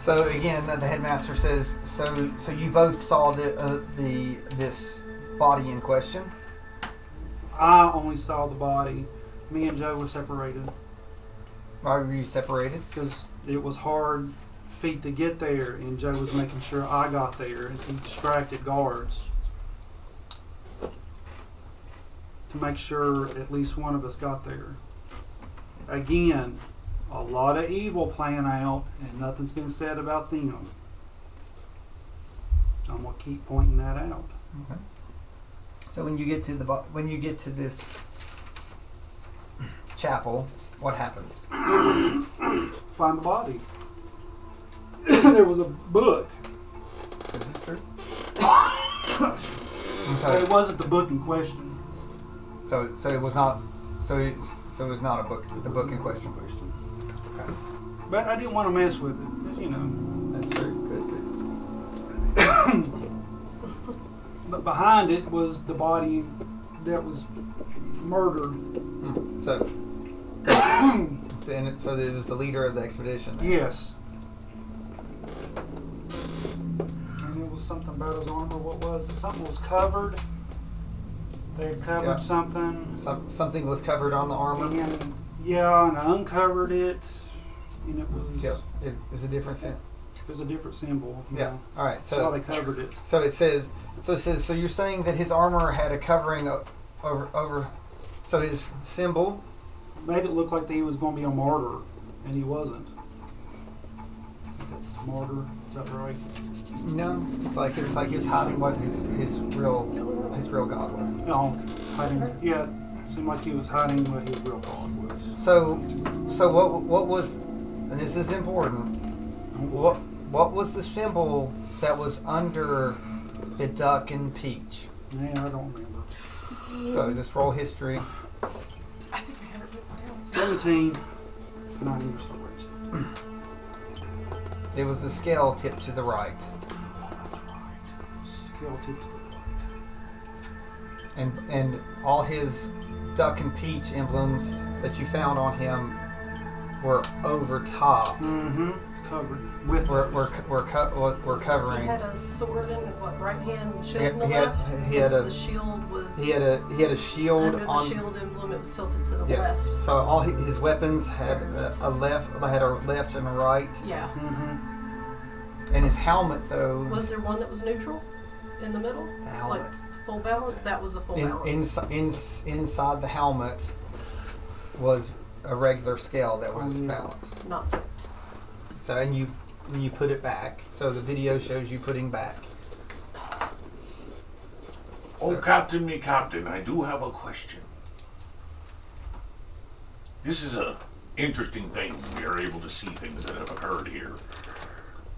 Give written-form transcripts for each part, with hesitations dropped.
So again, the headmaster says, so you both saw this body in question? I only saw the body. Me and Joe were separated. Why were you separated? Because it was hard feet to get there, and Joe was making sure I got there, and he distracted guards to make sure at least one of us got there. Again, a lot of evil playing out, and nothing's been said about them. I'm gonna keep pointing that out. Okay. So when you get to this chapel, what happens? Find the body. There was a book. Is this true? It wasn't the book in question. So it was not. So it was not a book. The book in question. Okay. But I didn't want to mess with it, 'cause, you know. That's true. Good. But behind it was the body that was murdered. So it was the leader of the expedition. Then. Yes. And it was something about his armor. What was it? Something was covered. They had covered something. Something was covered on the armor. And I uncovered it, and it was. Yeah, it was a different symbol. It was a different symbol. Yeah. All right. So how they covered it. So it says. So you're saying that his armor had a covering over. So his symbol made it look like that he was going to be a martyr, and he wasn't. I think that's martyr. Is that right? No, it's like he was hiding what his real god was. No, hiding. Yeah, it seemed like he was hiding what his real god was. So what was, and this is important. What was the symbol that was under the duck and peach? Man, I don't remember. So just roll history. I think we have it written down. 17. 90 or so. It was the scale tipped to the right. That's right. Scale tipped to the right. And all his duck and peach emblems that you found on him were over top. Mm-hmm. Covered with were covering. He had a sword in what right hand and shield in the left. The shield was. He had a shield under the shield emblem. It was tilted to the yes. left. So all his weapons had a left and a right. Yeah. Mm-hmm. And his helmet though. Was there one that was neutral in the middle? The helmet. Like full balance. That was the full balance. Inside the helmet was a regular scale that was balanced. Not tipped. So when you put it back, so the video shows you putting back. Oh, Captain, I do have a question. This is a interesting thing. We are able to see things that have occurred here.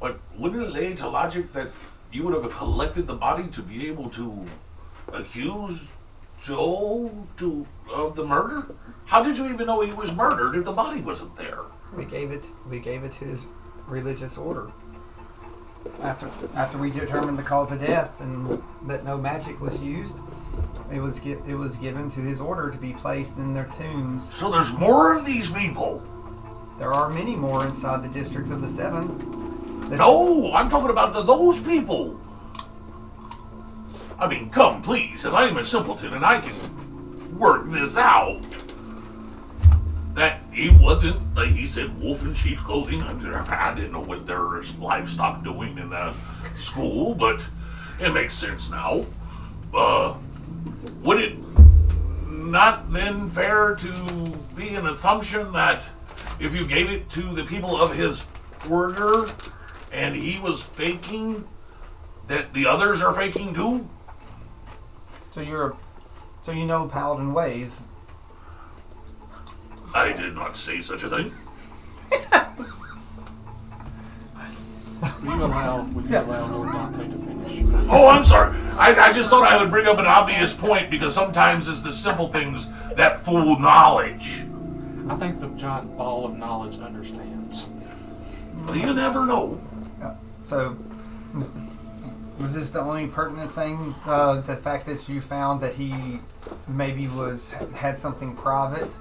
But wouldn't it lay to logic that you would have collected the body to be able to accuse Joe of the murder? How did you even know he was murdered if the body wasn't there? We gave it to his religious order. After we determined the cause of death and that no magic was used, it was given to his order to be placed in their tombs. So there's more of these people. There are many more inside the District of the Seven. No, I'm talking about those people. I mean, come, please. If I'm a simpleton and I can work this out, that he wasn't, he said wolf in sheep's clothing. I didn't know what there's livestock doing in the school, but it makes sense now. Would it not then fair to be an assumption that if you gave it to the people of his order and he was faking, that the others are faking too? So you know Paladin ways. I did not say such a thing. Would you allow Lord Dante to finish? Oh, I'm sorry. I just thought I would bring up an obvious point because sometimes it's the simple things that fool knowledge. I think the giant ball of knowledge understands. Well, you never know. Yeah. So, was this the only pertinent thing? The fact that you found that he maybe had something private.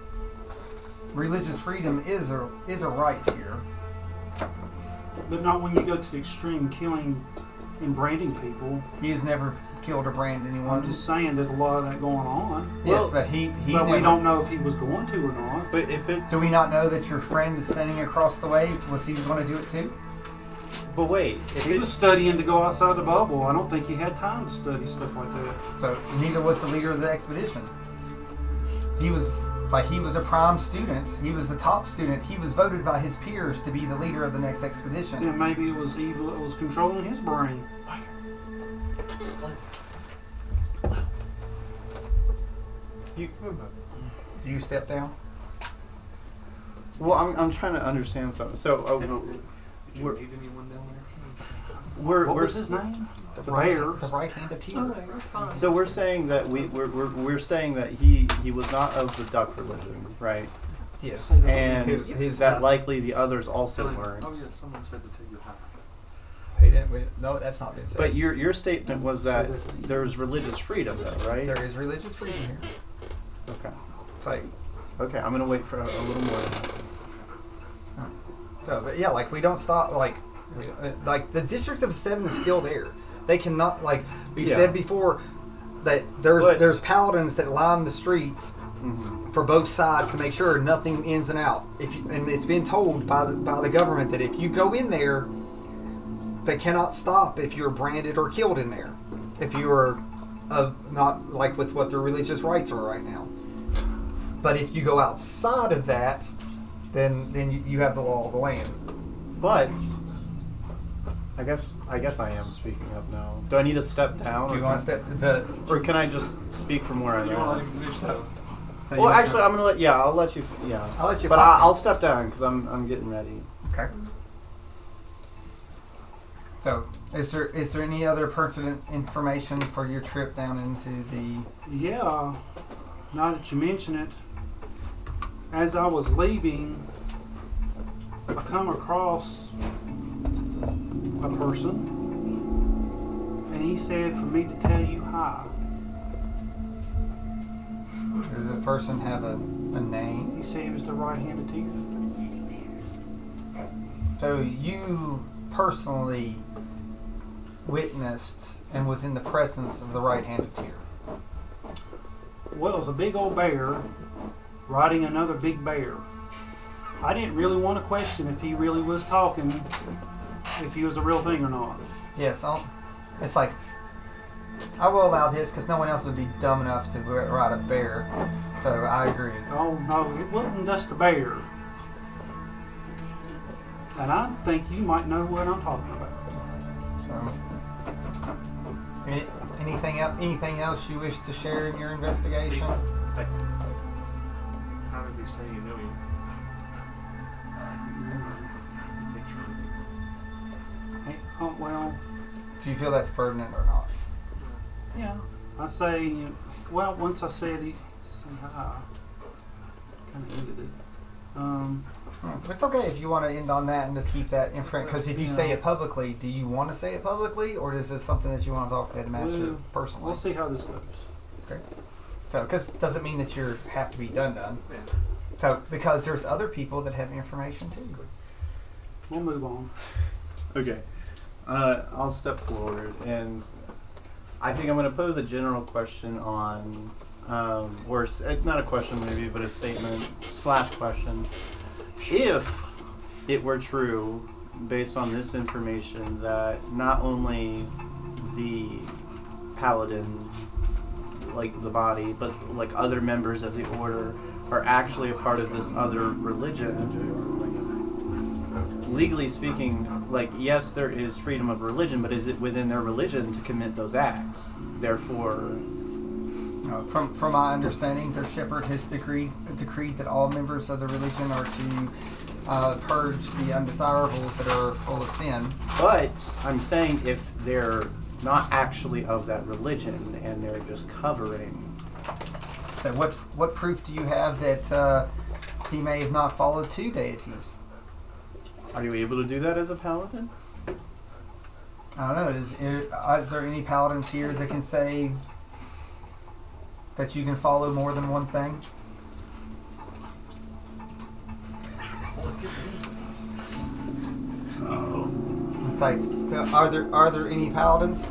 Religious freedom is a right here. But not when you go to the extreme killing and branding people. He's never killed or branded anyone. I'm just saying there's a lot of that going on. Yes, Well, but he But never, we don't know if he was going to or not. But if it's Do we not know that your friend is standing across the way? Was he going to do it too? but wait, if He was it's studying to go outside the bubble. I don't think he had time to study stuff like that. So neither was the leader of the expedition. He was it's like he was a prime student. He was a top student. He was voted by his peers to be the leader of the next expedition. Then maybe it was evil that was controlling his brain. you, Do you step down? well, I'm trying to understand something. So Did you we're meet anyone down there? we're, What we're was his name? The Rare. right hand of Tyr. Oh, you're fine. so we're saying that we're saying that he was not of the duck religion, right? Yes. And His- that likely the others also weren't. Oh yeah, someone said to take your hat. No, that's not been said. But your statement was that So that- there's religious freedom, though, right? there is religious freedom here. Okay. It's like, Okay, I'm gonna wait for a little more. so, but yeah, like we don't stop. Like the District of 7 is still there. They cannot, like we Yeah. said before, that But- there's paladins that line the streets Mm-hmm. for both sides to make sure nothing ins and out. And it's been told by the government that if you go in there, they cannot stop if you're branded or killed in there. If you are not like with what their religious rights are right now. But if you go outside of that, then you have the law of the land. But I guess I am speaking up now. Do I need to step down? Do you or want to step or can I just speak from where I You want to let am? him finish that? Well, actually, I'm gonna let. Yeah, I'll let you. Yeah, I'll let you. but I'll step down because I'm getting ready. Okay. So, is there any other pertinent information for your trip down into the? Yeah, now that you mention it, as I was leaving, I come across a person, and he said for me to tell you hi. Does this person have a name? He said he was the right hand of Tyr. So you personally witnessed and was in the presence of the right hand of Tyr. Well, it was a big old bear riding another big bear. I didn't really want to question if he really was talking, if he was the real thing or not. Yes, it's like I will allow this because no one else would be dumb enough to ride a bear. So I agree. Oh no, it wasn't just a bear. And I think you might know what I'm talking about. So, anything else you wish to share in your investigation? How did they say you knew him? Hey, oh, well, Do you feel that's pertinent or not? yeah. I say, well, once I said he said hi, kind of ended it. It's okay if you want to end on that and just keep that in front. Because if you say Yeah. it publicly, do you want to say it publicly, or is this something that you want to talk to the headmaster Well, personally? We'll see how this goes. So, because it doesn't mean that you have to be done. Yeah. So, because there's other people that have information too. We'll move on. Okay. I'll step forward, and I think I'm going to pose a general question on, not a question maybe, but a statement / question. If it were true, based on this information, that not only the paladin, like the body, but like other members of the order are actually a part of this other religion, legally speaking, like, yes, there is freedom of religion, but is it within their religion to commit those acts? Therefore, From my understanding, their shepherd has decreed that all members of the religion are to purge the undesirables that are full of sin. but I'm saying if they're not actually of that religion and they're just covering. So what proof do you have that he may have not followed two deities? Are you able to do that as a paladin? I don't know. Is there any paladins here that can say that you can follow more than one thing? It's like, so are there any paladins?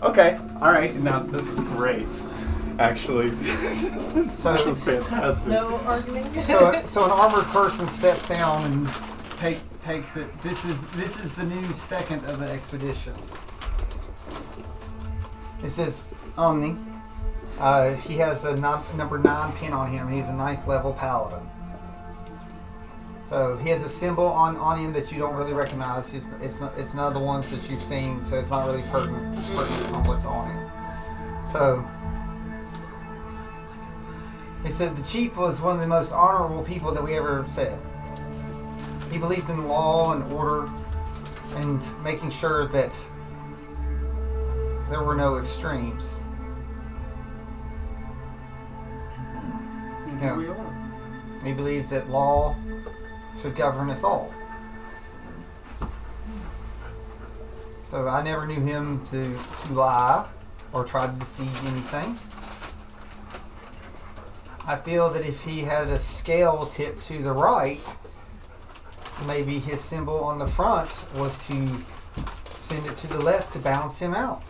Okay. All right. Now this is great. Actually, this is fantastic. No arguing. So an armored person steps down and takes it. This is the new second of the expeditions. It says Omni. He has a number 9 pin on him. He's a 9th level paladin. So he has a symbol on him that you don't really recognize. It's none of the ones that you've seen, so it's not really pertinent on what's on him. So he said the chief was one of the most honorable people that we ever said. He believed in law and order and making sure that there were no extremes. And here we are. He believed that law should govern us all. So I never knew him to lie or try to deceive anything. I feel that if he had a scale tipped to the right, maybe his symbol on the front was to send it to the left to balance him out.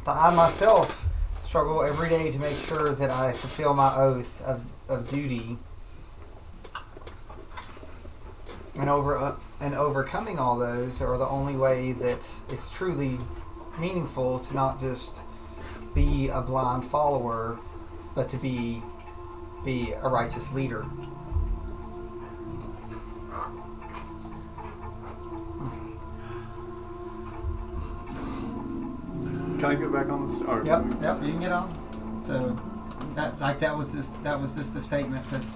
I myself struggle every day to make sure that I fulfill my oath of duty, and overcoming all those are the only way that it's truly meaningful to not just be a blind follower, but to be a righteous leader. Can I go back on the start? Yep, you can get on. So that was just the statement, because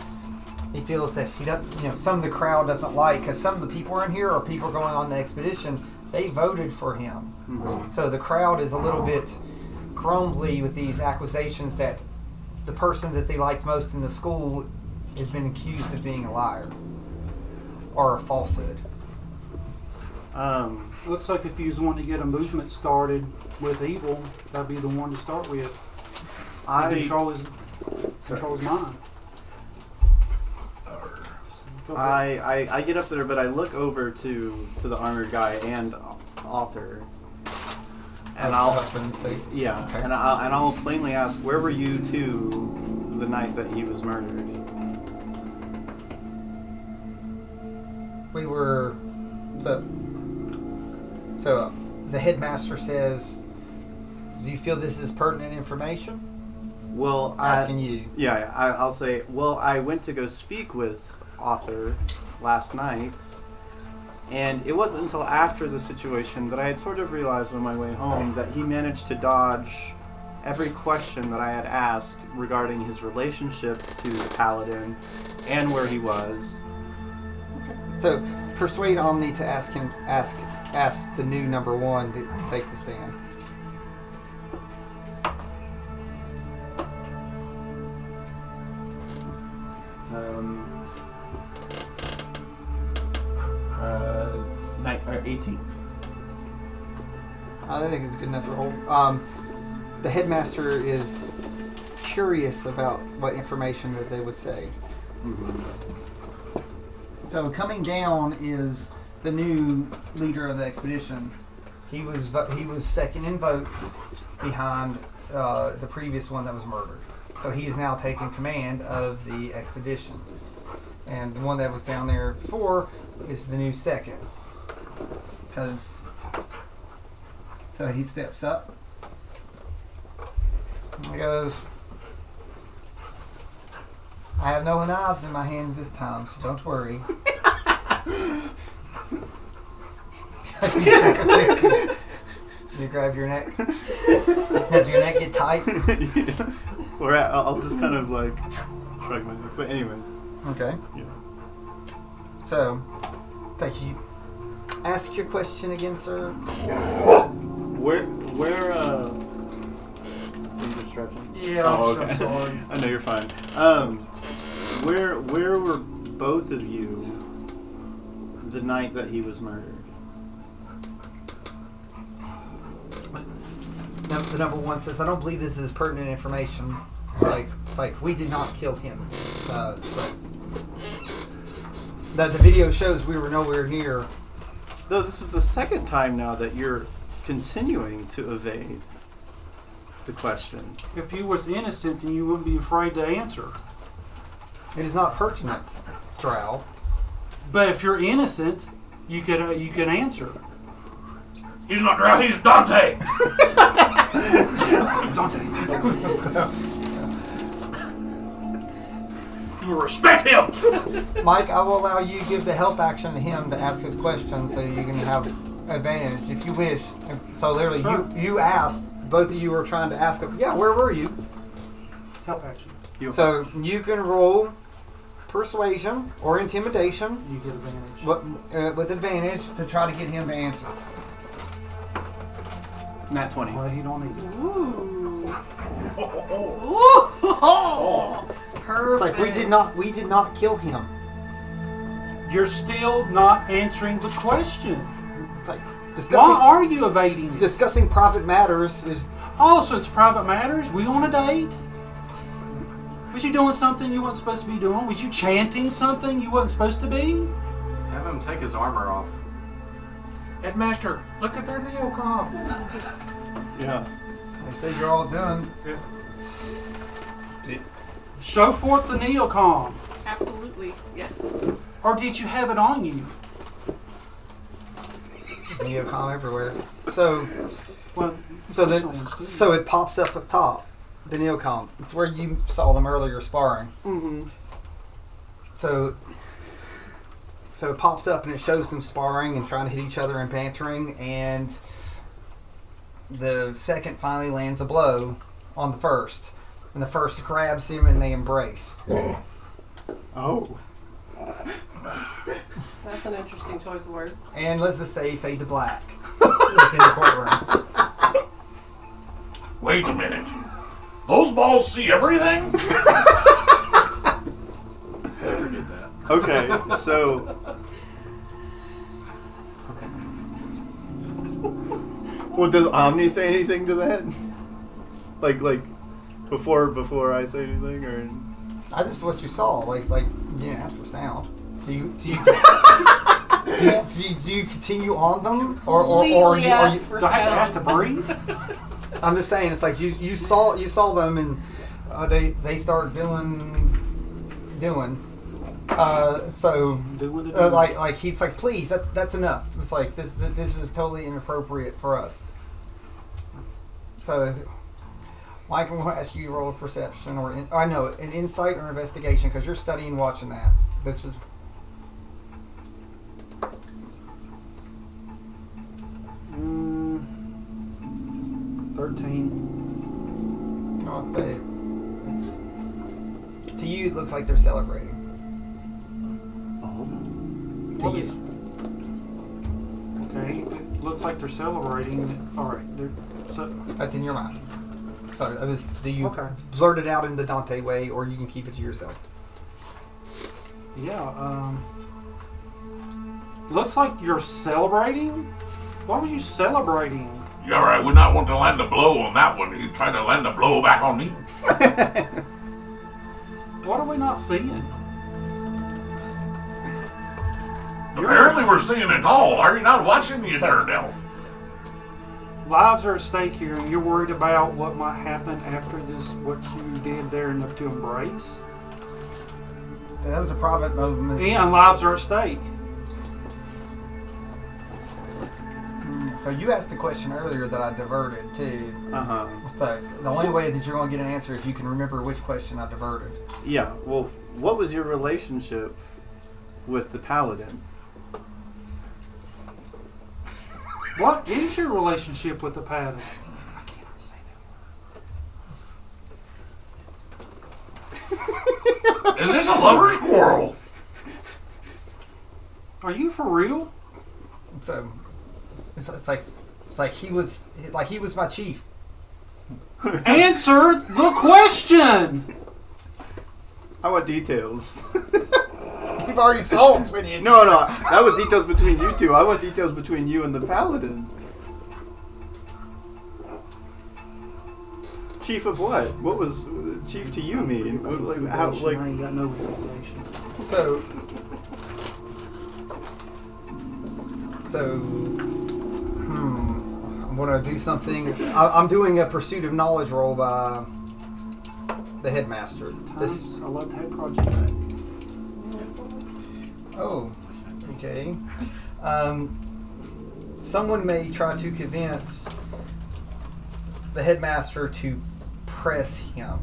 he feels that he doesn't, some of the crowd doesn't like, because some of the people in here are people going on the expedition. They voted for him, so the crowd is a little bit grumbly with these accusations that the person that they liked most in the school has been accused of being a liar or a falsehood. Looks like if you was wanting to get a movement started with evil, that'd be the one to start with. Control his mind. I get up there, but I look over to the armored guy and author, and Okay. and I'll plainly ask, where were you two the night that he was murdered? We were so the headmaster says, do you feel this is pertinent information? Well, Asking you. Yeah, I'll say, well, I went to go speak with author last night, and it wasn't until after the situation that I had sort of realized on my way home that he managed to dodge every question that I had asked regarding his relationship to the Paladin and where he was. Okay. So persuade Omni to ask the new number 1 to take the stand. Night 18. I think it's good enough for all. The headmaster is curious about what information that they would say. So coming down is the new leader of the expedition. He was second in votes behind the previous one that was murdered. So he is now taking command of the expedition. And the one that was down there before is the new second. So he steps up. And he goes, I have no knives in my hand this time, so don't worry. You grab your neck. Does your neck get tight? Yeah. Or I'll just kind of like shrug my neck. But anyways. Okay. Yeah. So you ask your question again, sir. Where are you just stretching? Yeah, Oh, I'm okay. sorry. I know you're fine. Where were both of you the night that he was murdered? The number 1 says, I don't believe this is pertinent information. It's like we did not kill him. That the video shows we were nowhere near. Though this is the second time now that you're continuing to evade the question. If you was innocent, then you wouldn't be afraid to answer. It is not pertinent, Drow. But if you're innocent, you could answer. He's not Drow, he's Dante! Dante. You respect him! Mike, I will allow you to give the help action to him to ask his question so you can have advantage if you wish. So literally, Sure. you asked, both of you were trying to ask him, yeah, where were you? Help action. So you can roll persuasion or intimidation You get advantage. with advantage to try to get him to answer. Nat 20. Well, he don't need it. Ooh. Perfect. It's like we did not kill him. You're still not answering the question. It's like Why discussing, are you evading it? discussing private matters is Oh, so it's private matters? We on a date? Was you doing something you weren't supposed to be doing? Was you chanting something you wasn't supposed to be? Have him take his armor off. Headmaster, look at their neocom. Yeah. they say you're all doing. Show forth the neocom. Absolutely. Yeah. Or did you have it on you? Neocom everywhere. So Well, so it pops up top. The neocom. It's where you saw them earlier sparring. Mm-hmm. So it pops up and it shows them sparring and trying to hit each other and bantering, and the second finally lands a blow on the first, and the first grabs him and they embrace. Oh. That's an interesting choice of words. And let's just say fade to black. It's in the courtroom. Wait a minute. Those balls see everything? Forget that. Okay, so. Well, does Omni say anything to that? Like before I say anything, or? I just what you saw. Like you didn't ask for sound. Do you continue on them or Completely you ask for do I have to ask to sound. breathe? I'm just saying, it's like you saw them and they start doing. So Doing it. like he's like, please, that's enough. It's like this is totally inappropriate for us. So Mike, I'm going to ask you to roll a perception or an insight or investigation because you're studying watching that. This is. Mm, 13. I'll say to you, it looks like they're celebrating. To What you. is- Okay, it looks like they're celebrating. Alright, so That's in your mind. So do you Okay. blurt it out in the Dante way, or you can keep it to yourself? yeah, looks like you're celebrating? Why was you celebrating? Yeah, right. Would not want to land a blow on that one. He tried to land a blow back on me. What are we not seeing? Apparently we're seeing it all. Are you not watching, you nerd elf? Lives are at stake here, and you're worried about what might happen after this, what you did there enough to embrace? That was a private moment. And lives are at stake. So you asked the question earlier that I diverted too. Uh-huh. So the only way that you're going to get an answer is if you can remember which question I diverted. Yeah. Well, what was your relationship with the paladin? What is your relationship with the pattern? I cannot say that. Is this a lover's quarrel? Are you for real? So it's like he was my chief. Answer the question! I want details. You've already solved plenty of No, that was details between you two. I want details between you and the paladin. Chief of what? What was? chief do you mean? Like, how, I like, ain't got no reputation. So, I'm gonna do something. I'm doing a pursuit of knowledge roll by the headmaster. This. I love to have project back. Oh, okay. Someone may try to convince the headmaster to press him.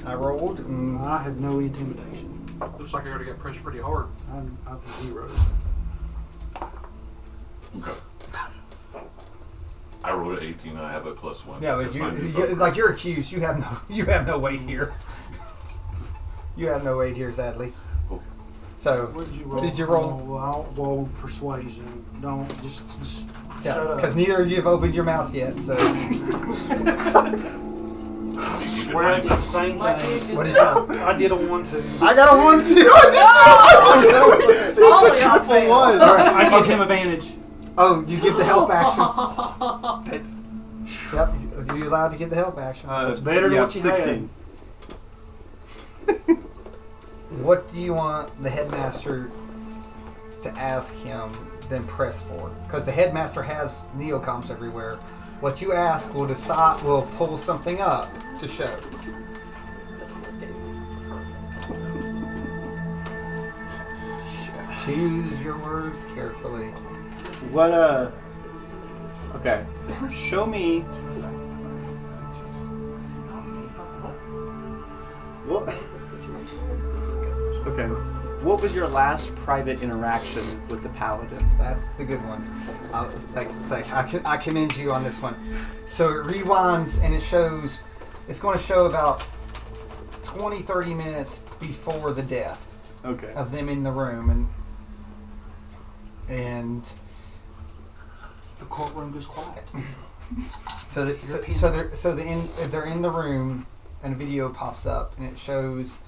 I rolled. And I have no intimidation. Looks like I gotta get pressed pretty hard. I'm 0. Okay. I rolled an 18. I have a +1. yeah, but That's you, my new you vote. like you're accused. You have no weight here. You have no weight here, sadly. Oh. So, What did you roll? what did you roll? Oh, I'll roll persuasion. Don't just Yeah, shut up. because neither of you have opened your mouth yet. So, Swear I did the same thing. what did you? I did a 1 2. I got a 1 2. I did too. it's a triple one. All right. I give him advantage. Oh, you give the help action. Yep, you're allowed to give the help action. It's better than what you had. 16. What do you want the headmaster to ask him, then press for? Because the headmaster has neocomms everywhere. What you ask will decide, will pull something up to show. Choose your words carefully. What, okay. Show me. What? Okay. What was your last private interaction with the paladin? That's the good one. I commend you on this one. So it rewinds and it shows, it's going to show about 20-30 minutes before the death Okay. of them in the room, and The courtroom goes quiet. they're in the room, and a video pops up and it shows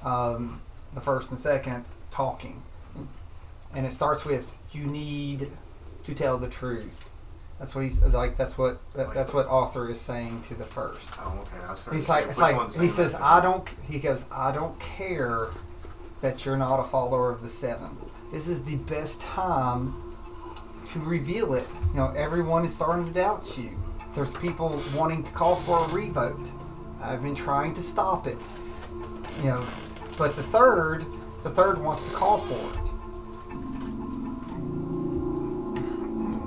the first and second talking, and it starts with, "You need to tell the truth." That's what he's like. That's what Arthur is saying to the first. Oh, okay. I started He's like, seeing it's which like one's he saying says, that. I don't care that you're not a follower of the Seven. This is the best time to reveal it. You know, everyone is starting to doubt you. There's people wanting to call for a revote. I've been trying to stop it. You know, but the third wants to call for it.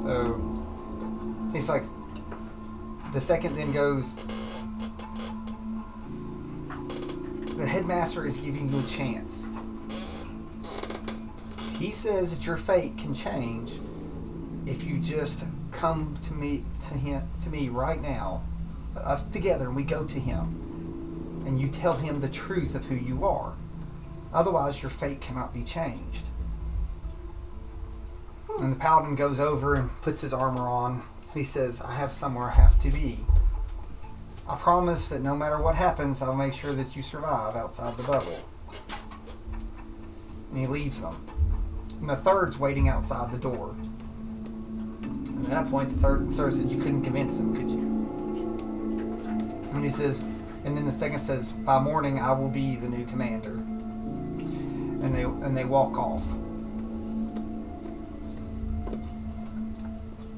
So he's like, the second then goes, the headmaster is giving you a chance. He says that your fate can change if you just come to me right now, us together, and we go to him, and you tell him the truth of who you are. Otherwise, your fate cannot be changed. And the paladin goes over and puts his armor on. He says, I have somewhere I have to be. I promise that no matter what happens, I'll make sure that you survive outside the bubble. And he leaves them. And the third's waiting outside the door. And at that point, the third says, you couldn't convince him, could you? And he says, and then the second says, by morning I will be the new commander. And they walk off.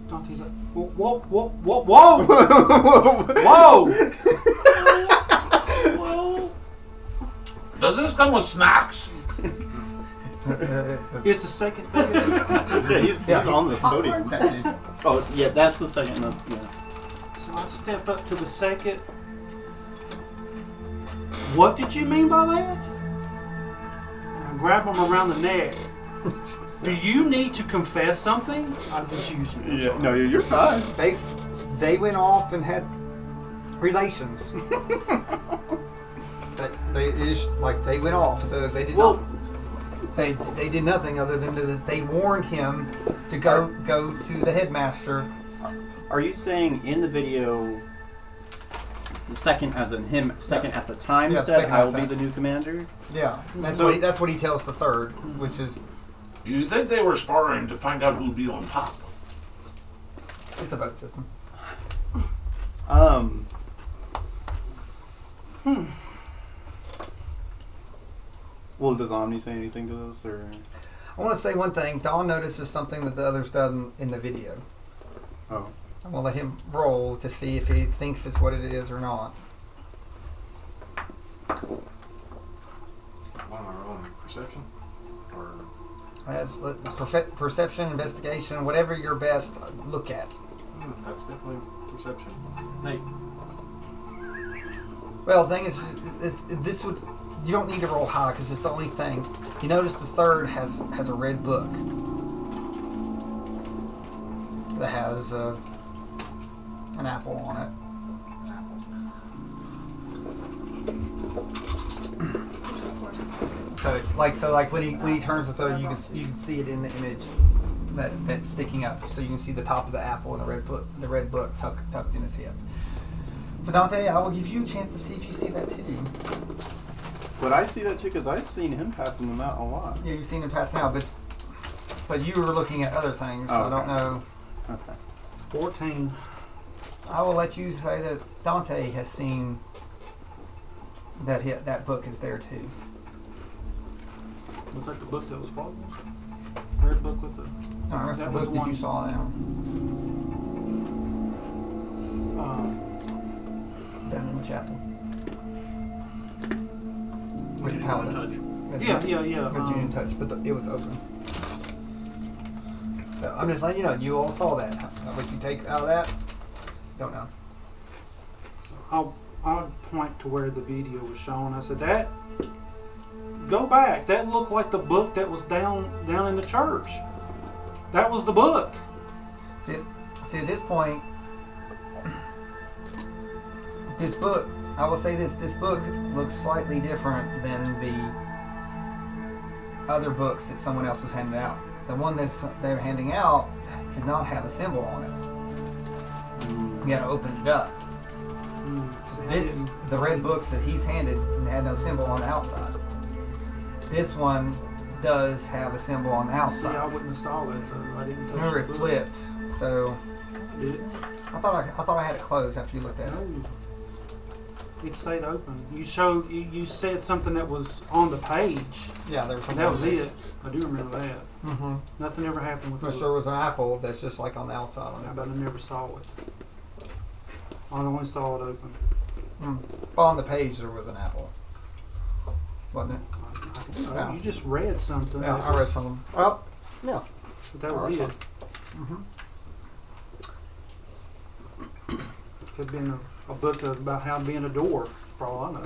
Dante's like, whoa, whoa, whoa, whoa, whoa, whoa! Does this come with snacks? It's the second thing. Yeah, he's on the podium. Oh, yeah, that's the second. That's, yeah. So I step up to the second. What did you mean by that? And I grab him around the neck. Do you need to confess something? I'm just using it. Yeah, no, you're fine. They went off and had relations. they went off, so they did not. They did nothing other than they warned him to go to the headmaster. Are you saying in the video, the second as in him, second at the time Yeah, said, second I at will the be time. the new commander? Yeah, that's So- what he tells the third, which is You think they were sparring to find out who'd be on top? it's a vote system. Well, does Omni say anything to this, or? I want to say one thing. Don notices something that the others done in the video. Oh. I'm going to let him roll to see if he thinks it's what it is or not. What am I rolling? Perception? Or As perception, investigation, whatever your best look at. that's definitely perception. Nate. Well, the thing is, this would you don't need to roll high because it's the only thing. You notice the third has a red book that has an apple on it. So it's like when he turns the third, you can see it in the image that's sticking up. So you can see the top of the apple and the red book tucked in his hip. So Dante, I will give you a chance to see if you see that too. Would I see that too? Because I've seen him passing them out a lot. Yeah, you've seen him passing out, but you were looking at other things, so Oh, I don't okay. know. Okay. 14. I will let you say that Dante has seen that book is there too. Looks like the book that was falling. Red book with the. All right, That so was what did you one. saw now? Down in the chapel. With the paladin. Yeah. That you didn't touch, but it was open. So I'm just letting you know, you all saw that. What you take out of that, don't know. I'll point to where the video was shown. I said, "That, go back. That looked like the book that was down in the church. That was the book." See, at this point, this book, I will say this book looks slightly different than the other books that someone else was handing out. The one they're handing out did not have a symbol on it. You had to open it up. The red books that he's handed had no symbol on the outside. This one does have a symbol on the See, I outside. wouldn't have saw that though. I didn't touch Remember, it the book. flipped. So Did it? I thought I had it closed after you looked at it. No. It stayed open. You said something that was on the page. Yeah, there was And something. that was it. I do remember that. Mm-hmm. Nothing ever happened with But the there book. was an apple that's just like on the outside on it. But I never saw it. I only saw it open. Well, on the page there was an apple, wasn't it? I don't know. Yeah. You just read something. Yeah, that I read was- something. Well, yeah. But that was I read it. Mm-hmm. Could have been a book about how to be in a dwarf, for all I know.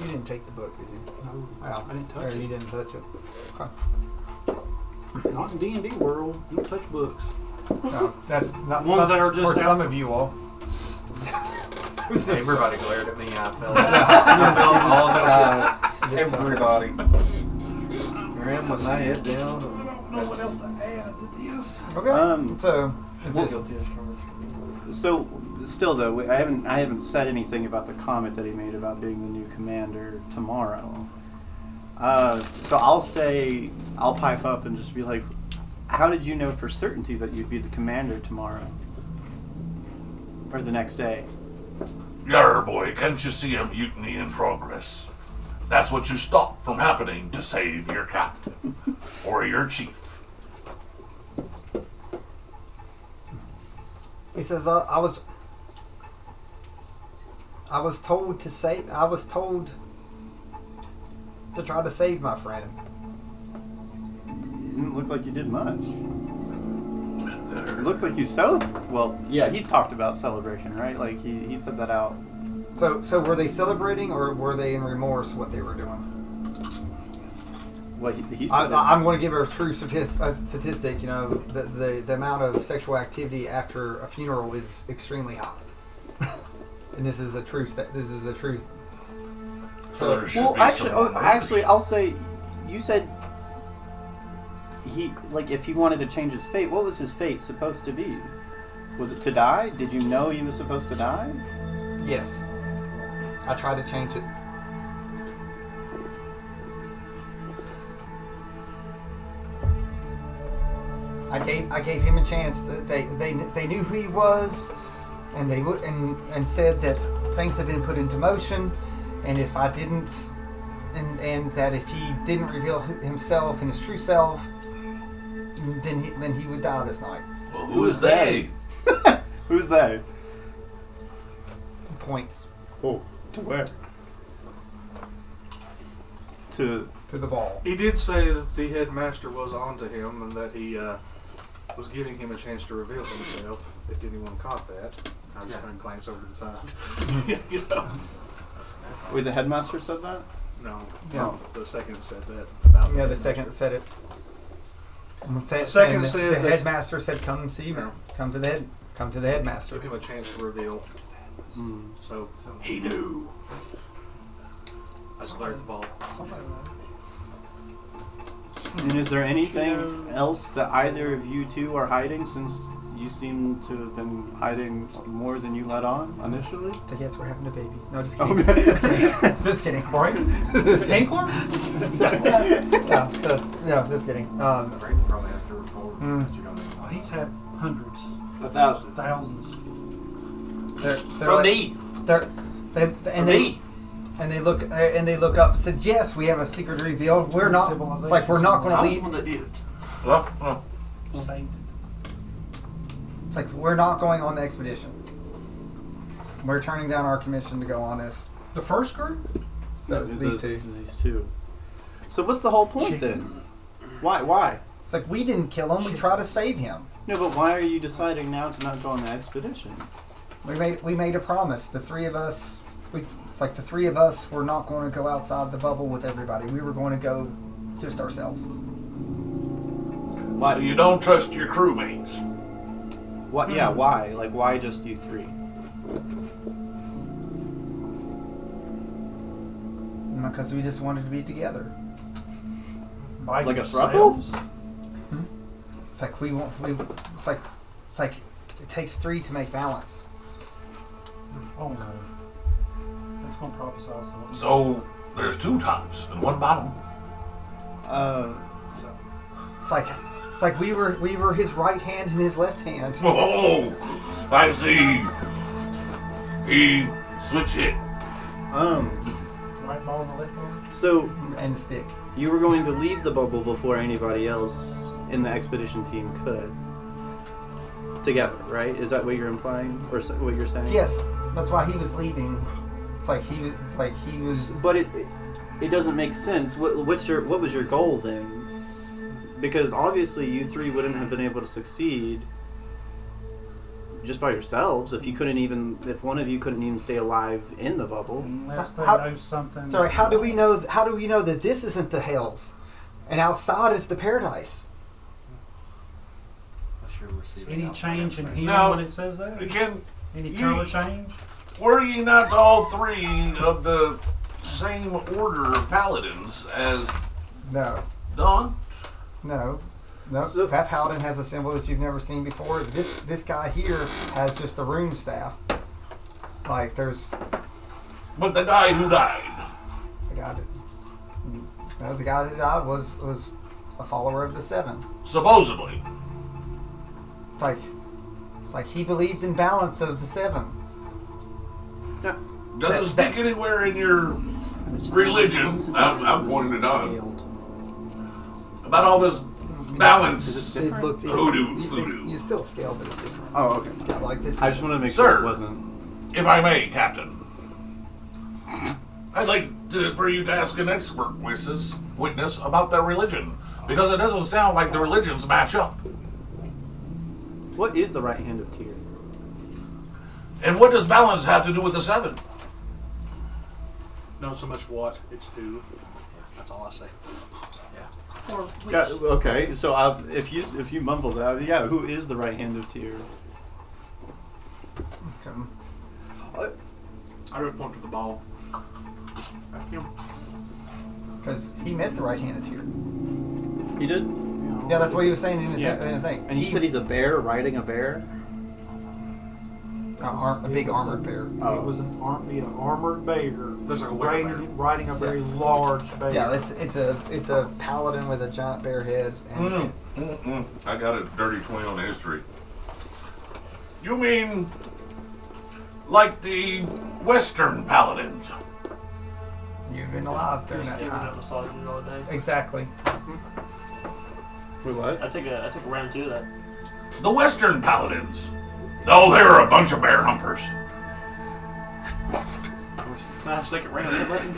You didn't take the book, did you? No, Wow. I didn't touch Or it. you didn't touch it. Okay. Not in D&D world. You don't touch books. No, that's not Ones that are for just some out- of you all. Everybody glared at me. I felt Yeah. all the eyes. Just Everybody. Ran with my head down. I don't know what else to add to this. Okay. So it's We'll just, go to his charge. So, still though, I haven't said anything about the comment that he made about being the new commander tomorrow. So I'll pipe up and just be like, how did you know for certainty that you'd be the commander tomorrow? Or the next day? Yar, boy, can't you see a mutiny in progress? That's what you stopped from happening to save your captain or your chief. he says, I was told to try to save my friend. It didn't look like you did much. It looks like you well, yeah, he talked about celebration, right? Like he said that out. So were they celebrating or were they in remorse what they were doing? Well, he said that. I'm going to give her a true statistic. You know, the amount of sexual activity after a funeral is extremely high, and this is a truth. This is a truth. So There should Well, be actually, some actually, I'll say, you said if he wanted to change his fate, what was his fate supposed to be? Was it to die? Did you know he was supposed to die? yes, I tried to change it. I gave him a chance. That they knew who he was, and they would and said that things had been put into motion, and if I didn't and that if he didn't reveal himself and his true self, then he would die this night. Well, who is they? Who's they? Points Oh, to where? To the ball. He did say that the headmaster was onto him and that he was giving him a chance to reveal himself. If anyone caught that, I was just going to glance over to the side. You know? wait, the headmaster said that? No, No. the second said that about. Yeah, the second said it. The second said the that- headmaster said, "Come see me. No. Come to the headmaster." Give him a chance to reveal. So He knew. I cleared the ball. And is there anything else that either of you two are hiding, since you seem to have been hiding more than you let on initially? So yes, we're having a baby. No, just kidding. Just kidding. Just kidding. Right? Just kidding. Ankler? No, just kidding. Brayden probably has 3 or 4. Mm. But you don't know. Oh, he's had hundreds, 1,000. thousands. They're From like, me. And they look up and said, "Yes, we have a secret reveal. We're not. It's like we're not going to I was the leave. one that did it. Saved it. It's like we're not going on the expedition. We're turning down our commission to go on this. The first group? These two. These two. So what's the whole point then? Why? It's like we didn't kill him. We tried to save him. No, but why are you deciding now to not go on the expedition? We made a promise. The three of us. It's like the three of us were not going to go outside the bubble with everybody. We were going to go just ourselves. Why? You don't trust your crewmates. What? Yeah. Why? Like, why just you three? Because we just wanted to be together. By Like a yourselves? It's like It's like it takes three to make balance. Oh no. That's going to prophesy something. So there's 2 tops and 1 bottom. So It's like we were his right hand and his left hand. Oh, I see. He switch hit. Right ball and the left ball? So And stick. you were going to leave the bubble before anybody else in the expedition team could. Together, right? Is that what you're implying, or what you're saying? Yes, that's why he was leaving. It's like he was. But it doesn't make sense. What was your goal then? Because obviously you three wouldn't have been able to succeed just by yourselves if one of you couldn't even stay alive in the bubble. Unless they How- know something. So like, how do we know that this isn't the hells, and outside is the paradise? Unless you're receiving Any outside change in information. him No. when it says that? Again, Any you- color change? were ye not all 3 of the same order of paladins as No, Dawn? no. So- That paladin has a symbol that you've never seen before. This guy here has just a rune staff. Like there's But the guy who died. the guy. The guy that died was a follower of the Seven. Supposedly. It's like he believed in balance of the Seven. Doesn't speak anywhere in your religion. I'm pointing it out. About all this balance. It looked Voodoo. You still scale, but it's different. Oh, okay. Yeah, like this. I just wanted to make Sir. sure it wasn't. If I may, Captain. I'd like for you to ask an expert witness about their religion. Because it doesn't sound like the religions match up. What is the right hand of Tyr? And what does balance have to do with the 7? not so much what, it's who. That's all I say. Or which. Yeah, okay, so if you mumble that, yeah, who is the right hand of Tyr? I just point to the ball. Because he met the right hand of Tyr. He did? Yeah, that's what he was saying in his, Yeah. in his thing. And you said he's a bear riding a bear? a big armored bear. Oh. It was an armored bear. Looks like a werewolf. Riding a very large bear. Yeah, it's a paladin with a giant bear head. And I got a dirty 20 on history. You mean like the Western paladins? You've been alive during Just that giving time. up massages all day. Exactly. Wait, what? I took a round 2 of that. The Western Paladins. Oh, they're a bunch of bear humpers. Can I have a second round of that button?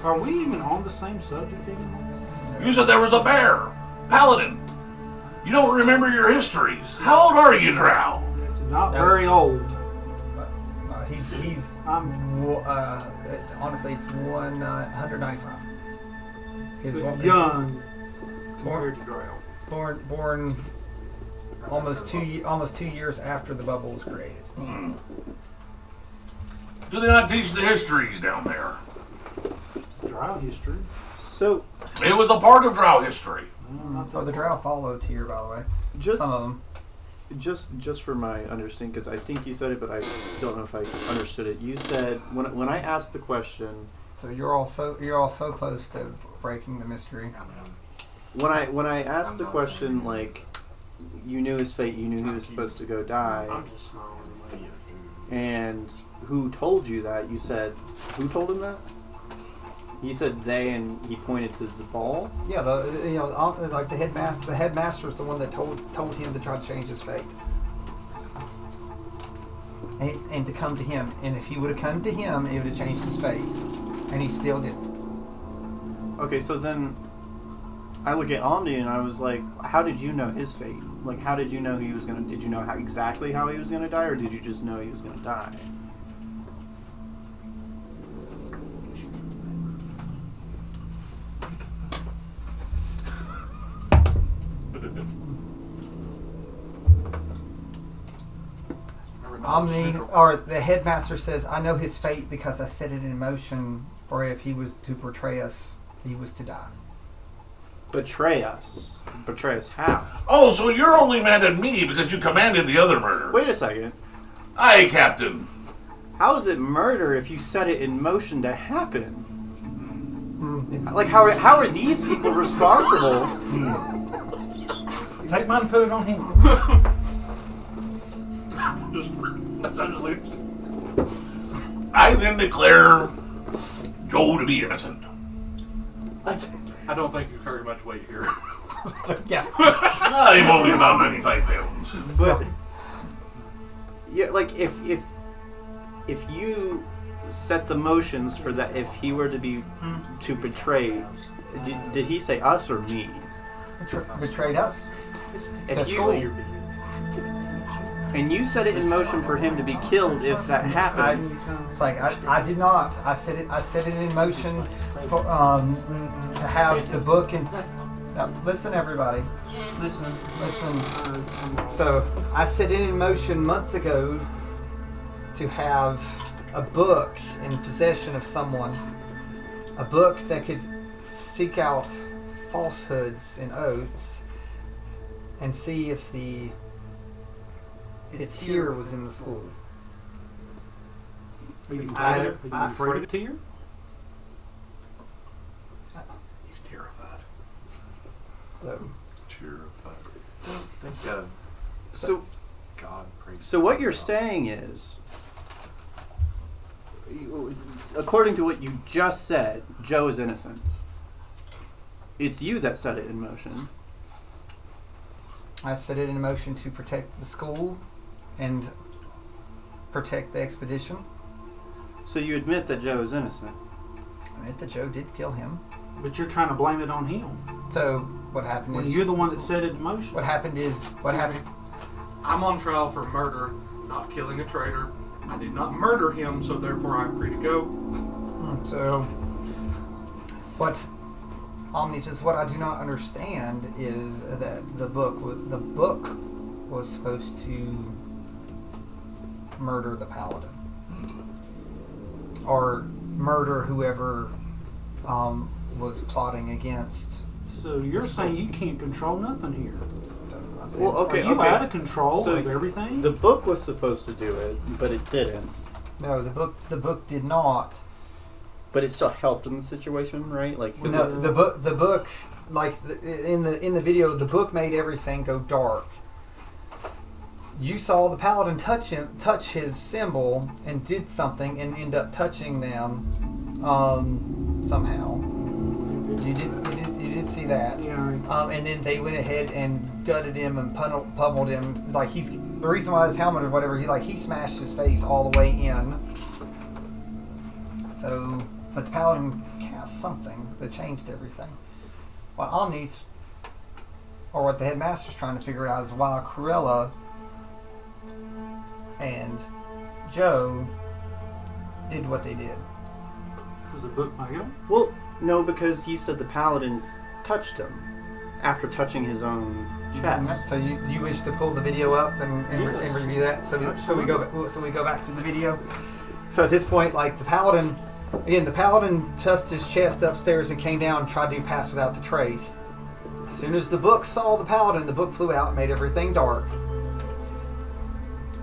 Are we even on the same subject anymore? You said there was a bear. Paladin. You don't remember your histories. How old are you, Drow? Not That very old. He's honestly, it's 195. He's But young compared to Drow. born almost 2 years after the bubble was created. Hmm. Do they not teach the histories down there? Drow history. So, It was a part of Drow history. Oh, the Drow follow Tyr, by the way. just Some of them. just for my understanding, because I think you said it, but I don't know if I understood it. You said when I asked the question, So you're all so close to breaking the mystery. when I asked the question, like, you knew his fate, you knew he was supposed to go die, I'm just smiling. and who told you that? You said, who told him that? You said they, and he pointed to the ball. Yeah, like the headmaster. The headmaster is the one that told him to try to change his fate, and to come to him. And if he would have come to him, it would have changed his fate, and he still didn't. Okay, so then I look at Omni and I was like, how did you know his fate? Like, how did you know he was gonna? Did you know exactly how he was gonna die, or did you just know he was gonna die? Omni, or the headmaster says, "I know his fate because I set it in motion. For if he was to betray us, he was to die." Betray us. Betray us how? Oh, so you're only mad at me because you commanded the other murder. Wait a second. Aye, Captain. How is it murder if you set it in motion to happen? Mm. Like, how are these people responsible? Take mine and put it on him. I then declare Joe to be innocent. I don't think you've heard much weight here. Yeah. I'm only about 95 pounds. But yeah, like if you set the motions for that, if he were to be to betray, did he say us or me? Betrayed us. If That's you, cool. and you set it in motion for him to be killed if that happened. It's like I did not. I set it in motion for to have the book and listen, everybody. Listen. So I set it in motion months ago to have a book in possession of someone, a book that could seek out falsehoods and oaths and see if Tyr was in the school. Are you I- afraid of Tyr? He's terrified. So Think So God praise. So what you're saying is, according to what you just said, Joe is innocent. It's you that set it in motion. I set it in motion to protect the school and protect the expedition. So you admit that Joe is innocent. I admit that Joe did kill him. But you're trying to blame it on him. So what happened When is you're the one that set it in motion. what happened. I'm on trial for murder, not killing a traitor. I did not murder him, so therefore I'm free to go. So what Omni says, what I do not understand is that the book was supposed to murder the paladin or murder whoever was plotting against. So you're saying you can't control nothing here. Well, okay, Are you okay. out of control So of everything? The book was supposed to do it, but it didn't. No, the book did not. But it still helped in the situation, right? Like, 'cause No, it- the book, like in the video, the book made everything go dark. You saw the paladin touch his symbol and did something and end up touching them, somehow. You did see that. Yeah. And then they went ahead and gutted him and pummeled him. Like the reason why his helmet or whatever, he smashed his face all the way in. So, but the paladin cast something that changed everything. What Omni's, or what the headmaster's trying to figure out, is why Cruella and Joe did what they did. Was the book my own? Well, no, because you said the paladin touched him after touching his own chest. So do you wish to pull the video up and Yes. review that? So we go back to the video. So at this point, like the paladin touched his chest upstairs and came down and tried to pass without the trace. As soon as the book saw the paladin, the book flew out and made everything dark.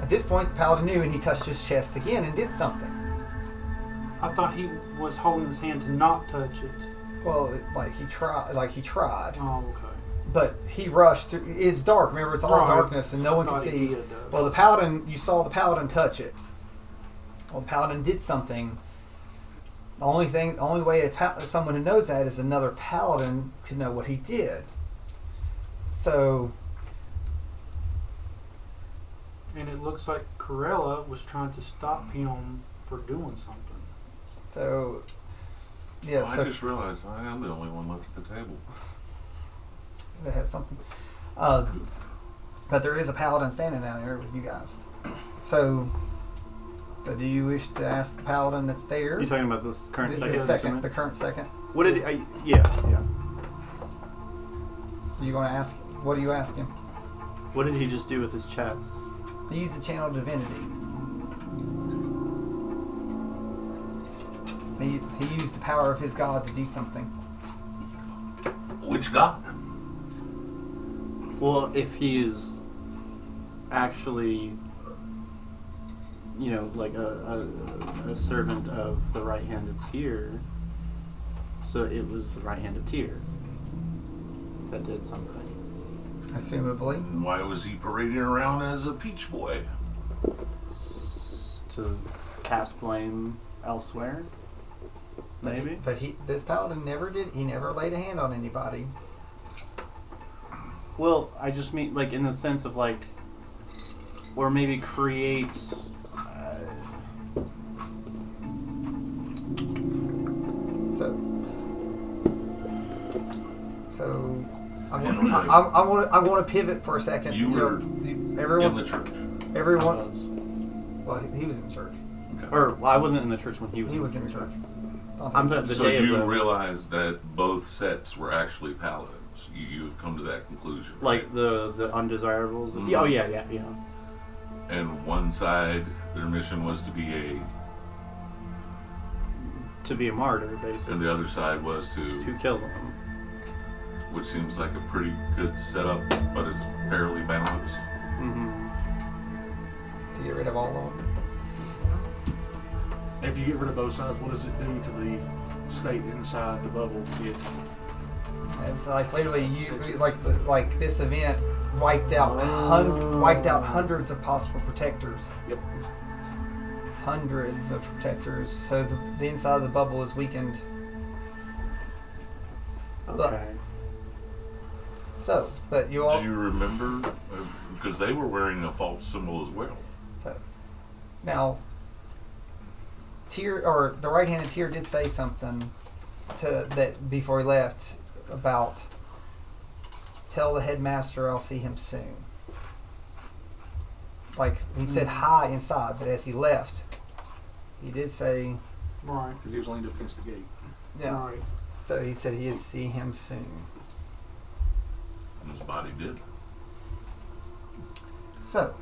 At this point, the paladin knew, and he touched his chest again and did something. I thought he was holding his hand to not touch it. Well, he tried. Oh, okay. But he rushed through. It's dark. Remember, it's all Right. darkness, and no one can Thought he see. did, Well, the paladin, you saw the paladin touch it. Well, the paladin did something. The only way someone who knows that is another paladin could know what he did. So, And it looks like Corella was trying to stop him for doing something. yeah. I So just realized I am the only one left at the table. that has something. But there is a paladin standing down there with you guys. So do you wish to ask the paladin that's there? You're talking about this current The current second. What did yeah. You going to ask? What do you ask him? What did he just do with his chest? He used the channel divinity. He used the power of his god to do something. Which god? Well, if he is actually, like a servant of the right hand of Tyr, so it was the right hand of Tyr that did something. Assumably. And why was he parading around as a peach boy? To cast blame elsewhere, maybe. But this paladin never did. He never laid a hand on anybody. Well, I just mean like in the sense of like, or maybe create. So I want to pivot for a second. You were everyone's in the church. Everyone. Well, he was in the church. Okay. Or well, I wasn't in the church when he was. He was in the church. I'm the So day you of the, realized that both sets were actually paladins. You've come to that conclusion, like right? the undesirables. Mhm. Oh yeah. And one side, their mission was to be To be a martyr, basically. and the other side was To kill them. which seems like a pretty good setup, but it's fairly balanced. Mm-hmm. To get rid of all of them. If you get rid of both sides, what does it do to the state inside the bubble? It's like literally, like this event wiped out hundreds of possible protectors. Yep. Hundreds of protectors. So the inside of the bubble is weakened. Okay. But you all. Do you remember? Because they were wearing a false symbol as well. So, now, Tyr, or the right-handed Tyr, did say something that before he left about tell the headmaster I'll see him soon. Like he said hi inside, but as he left, he did say Right. Because he was leaned up against the gate. yeah. Right. So he said he'd see him soon. And his body did. So.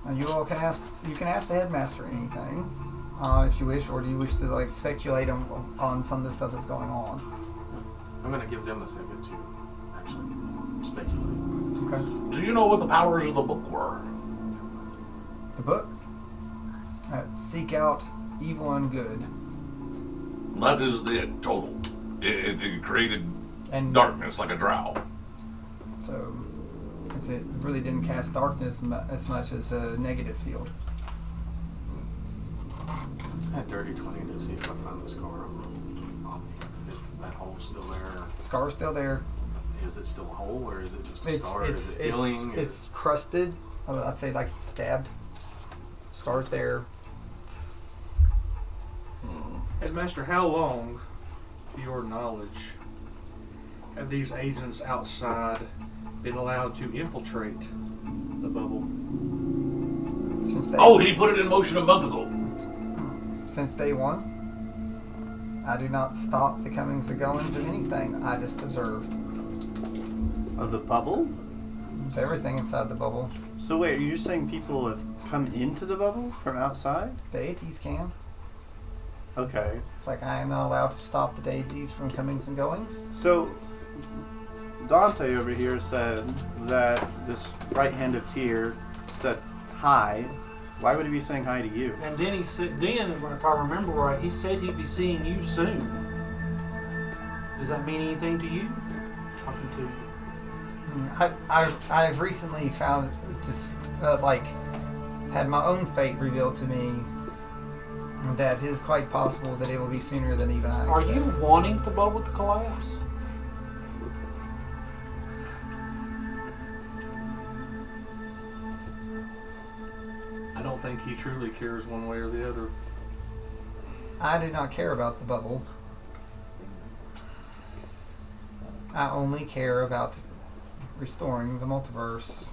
And you all can ask the headmaster anything, if you wish, or do you wish to speculate on some of the stuff that's going on? I'm gonna give them a second to actually speculate. Okay. Do you know what the powers of the book were? The book? Seek out evil and good. That is it, total. It created And darkness like a drow. so it really didn't cast darkness as much as a negative field. a dirty 20 to see if I find the scar on me. If that hole's still there. Scar's still there. Is it still a hole or is it just a It's scar? Is it healing? it's crusted. I'd say like it's scabbed. Scar's there. Headmaster, how long, to your knowledge, have these agents outside been allowed to infiltrate the bubble? Oh, he put it in motion a month ago. Since day one. I do not stop the comings and goings of anything. I just observe. Of the bubble? Of everything inside the bubble. So wait, are you saying people have come into the bubble from outside? Deities can. Okay. It's like I am not allowed to stop the deities from comings and goings. So Dante over here said that this right hand of Tyr said hi. Why would he be saying hi to you? And then he said, if I remember right, he said he'd be seeing you soon. Does that mean anything to you? Talking to you. I've recently found just had my own fate revealed to me. That it is quite possible that it will be sooner than even I Are expect. you wanting the bubble to collapse? I don't think he truly cares one way or the other. I do not care about the bubble. I only care about restoring the multiverse.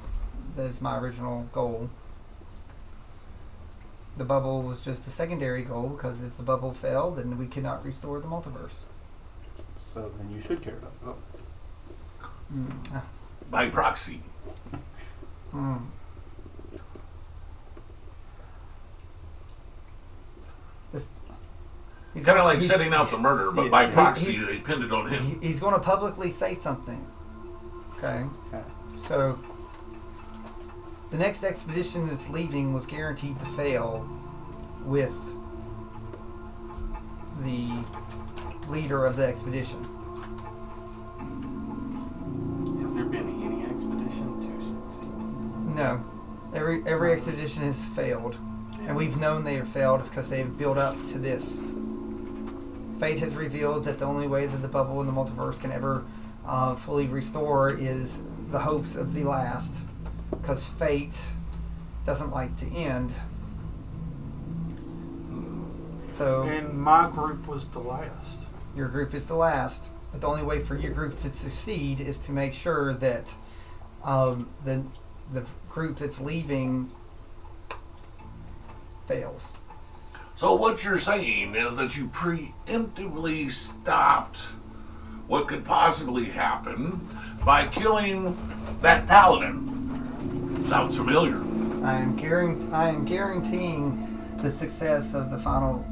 That is my original goal. The bubble was just a secondary goal because if the bubble failed, then we could not restore the multiverse. So then you should care about the bubble. By proxy. He's Kind of gonna- like setting out the murder, but by proxy, they pinned it on him. He's going to publicly say something. Okay. So the next expedition that's leaving was guaranteed to fail with the leader of the expedition. Has there been any expedition to succeed? No. Every expedition has failed. And we've known they have failed because they've built up to this. Fate has revealed that the only way that the bubble in the multiverse can ever fully restore is the hopes of the last. Because fate doesn't like to end. So And my group was the last. your group is the last. But the only way for your group to succeed is to make sure that the group that's leaving fails. So what you're saying is that you preemptively stopped what could possibly happen by killing that paladin. Sounds familiar. I am guaranteeing the success of the final,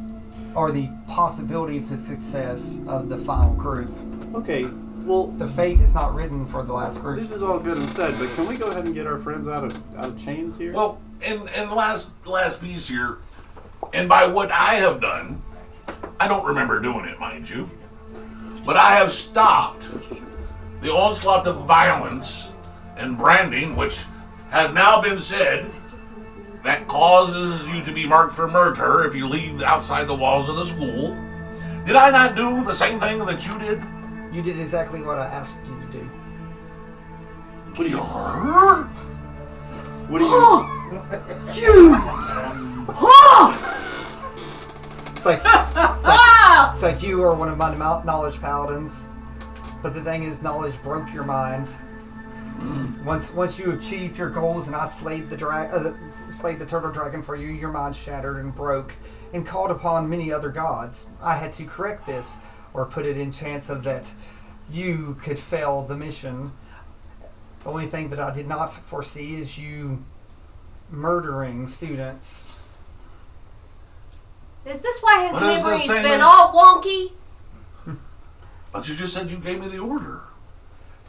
or the possibility of the success of the final group. Okay, well, The fate is not written for the last group. this is all good and said, but can we go ahead and get our friends out of chains here? Well, and the last piece here, and by what I have done, I don't remember doing it, mind you, but I have stopped the onslaught of violence and branding, which has now been said that causes you to be marked for murder if you leave outside the walls of the school. Did I not do the same thing that you did? You did exactly what I asked you to do. What do you? What do you? It's like you are one of my knowledge paladins, but the thing is, knowledge broke your mind. Once you achieved your goals, and I slayed the turtle dragon for you, your mind shattered and broke, and called upon many other gods. I had to correct this, or put it in chance of that you could fail the mission. The only thing that I did not foresee is you murdering students. Is this why his What is the memory's same been as- all wonky? But you just said you gave me the order.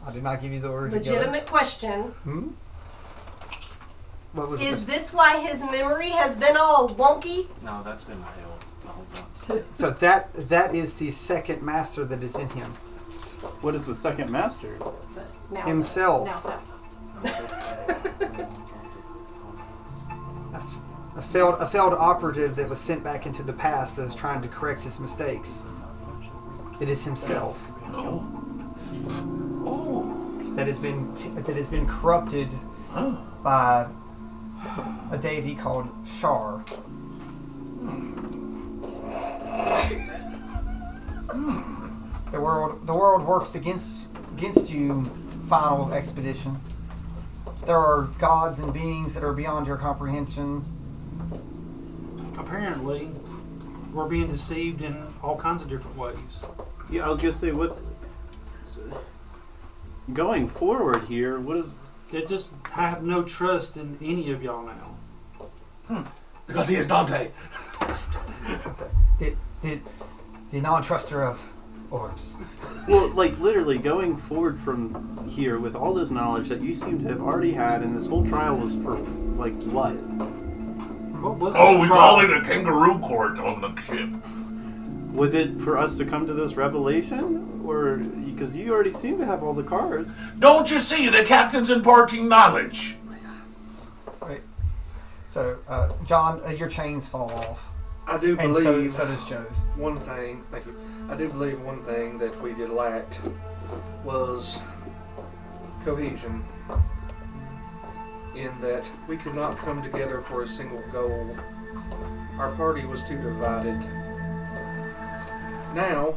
I did not give you the order to kill it. Legitimate question. What was Is it? this why his memory has been all wonky? No, that's been held the whole time. So that is the second master that is in him. What is the second master? Now, Himself. Now, The failed operative that was sent back into the past that is trying to correct his mistakes. It is himself that has been corrupted by a deity called Shar. The world works against you, Final Expedition. There are gods and beings that are beyond your comprehension. Apparently, we're being deceived in all kinds of different ways. Yeah, I was gonna say, what's going forward here? What is? They just have no trust in any of y'all now. Because he is Dante. The non-truster of orbs. Well, like literally going forward from here with all this knowledge that you seem to have already had, and this whole trial was for like what? What was Oh, this we trial? call it a kangaroo court on the ship. Was it for us to come to this revelation, or because you already seem to have all the cards? Don't you see the captain's imparting knowledge? Right. So, John, your chains fall off. I do And believe so does Joe's. one thing. Thank you. I do believe one thing that we did lack was cohesion. In that we could not come together for a single goal. Our party was too divided. Now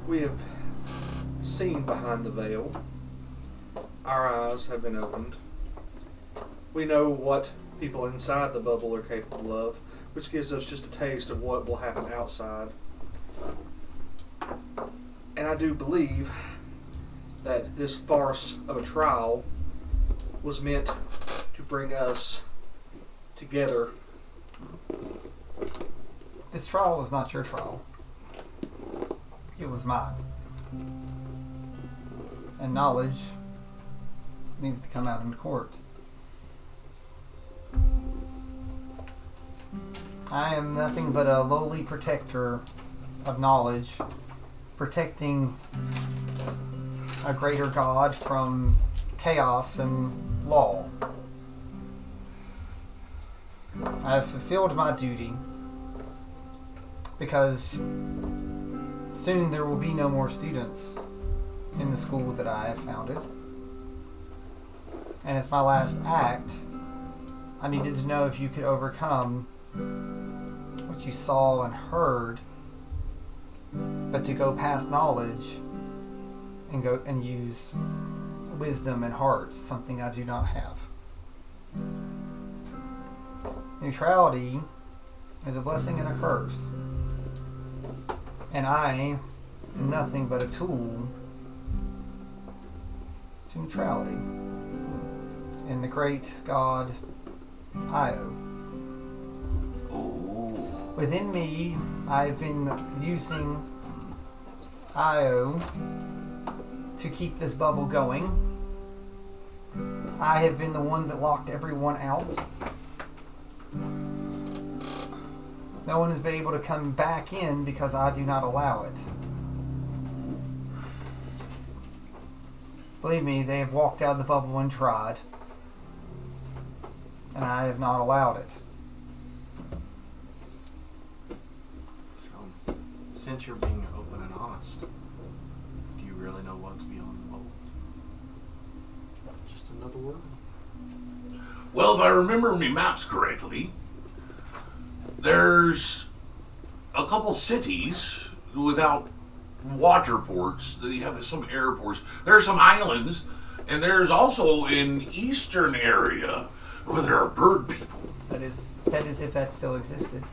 we have seen behind the veil. Our eyes have been opened. We know what people inside the bubble are capable of, which gives us just a taste of what will happen outside. And I do believe that this farce of a trial was meant to bring us together. This trial was not your trial. It was mine. And knowledge needs to come out in court. I am nothing but a lowly protector of knowledge, protecting a greater God from chaos and law. I have fulfilled my duty because soon there will be no more students in the school that I have founded. And as my last act, I needed to know if you could overcome what you saw and heard, but to go past knowledge and go and use wisdom and heart, something I do not have. Neutrality is a blessing and a curse. And I am nothing but a tool to neutrality. And the great God Io. Within me, I've been using Io to keep this bubble going. I have been the one that locked everyone out. No one has been able to come back in because I do not allow it. Believe me, they have walked out of the bubble and tried. And I have not allowed it. So, since you're being open and honest, do you really know what's beyond the bubble? Just another word. Well, if I remember me maps correctly, there's a couple cities without water ports. You have some airports. There's some islands, and there's also an eastern area where there are bird people. That is if that still existed.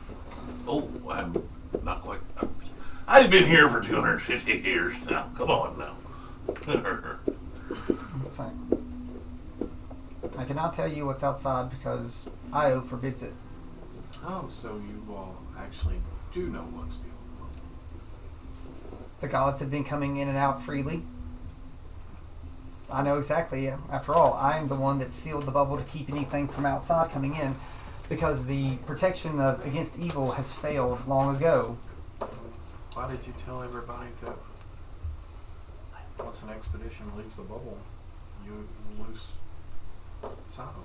Oh, I'm not quite. I've been here for 250 years now. Come on now. So, I cannot tell you what's outside because Io forbids it. Oh, so you all actually do know what's beyond the bubble. The gods have been coming in and out freely. I know exactly. After all, I am the one that sealed the bubble to keep anything from outside coming in because the protection against evil has failed long ago. Why did you tell everybody that once an expedition leaves the bubble, you lose sight of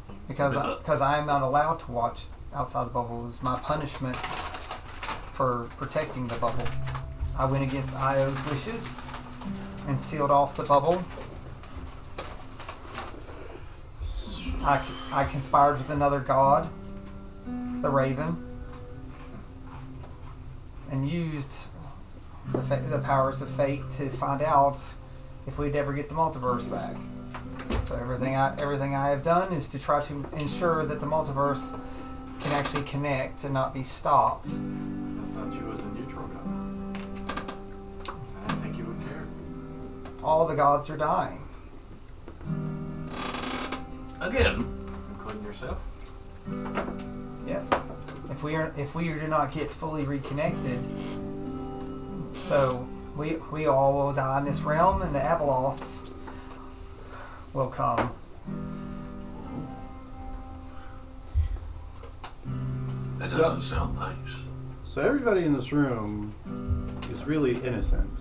them? because I am not allowed to watch outside the bubble. It was my punishment for protecting the bubble. I went against Io's wishes and sealed off the bubble. I conspired with another god, the Raven, and used the powers of fate to find out if we'd ever get the multiverse back. So everything I have done is to try to ensure that the multiverse can actually connect and not be stopped. I thought you was a neutral god. I didn't think you would care. All the gods are dying. Again. Including yourself? Yes. If we do not get fully reconnected, so we all will die in this realm, and the Abeloths will come. That doesn't sound nice. So everybody in this room is really innocent.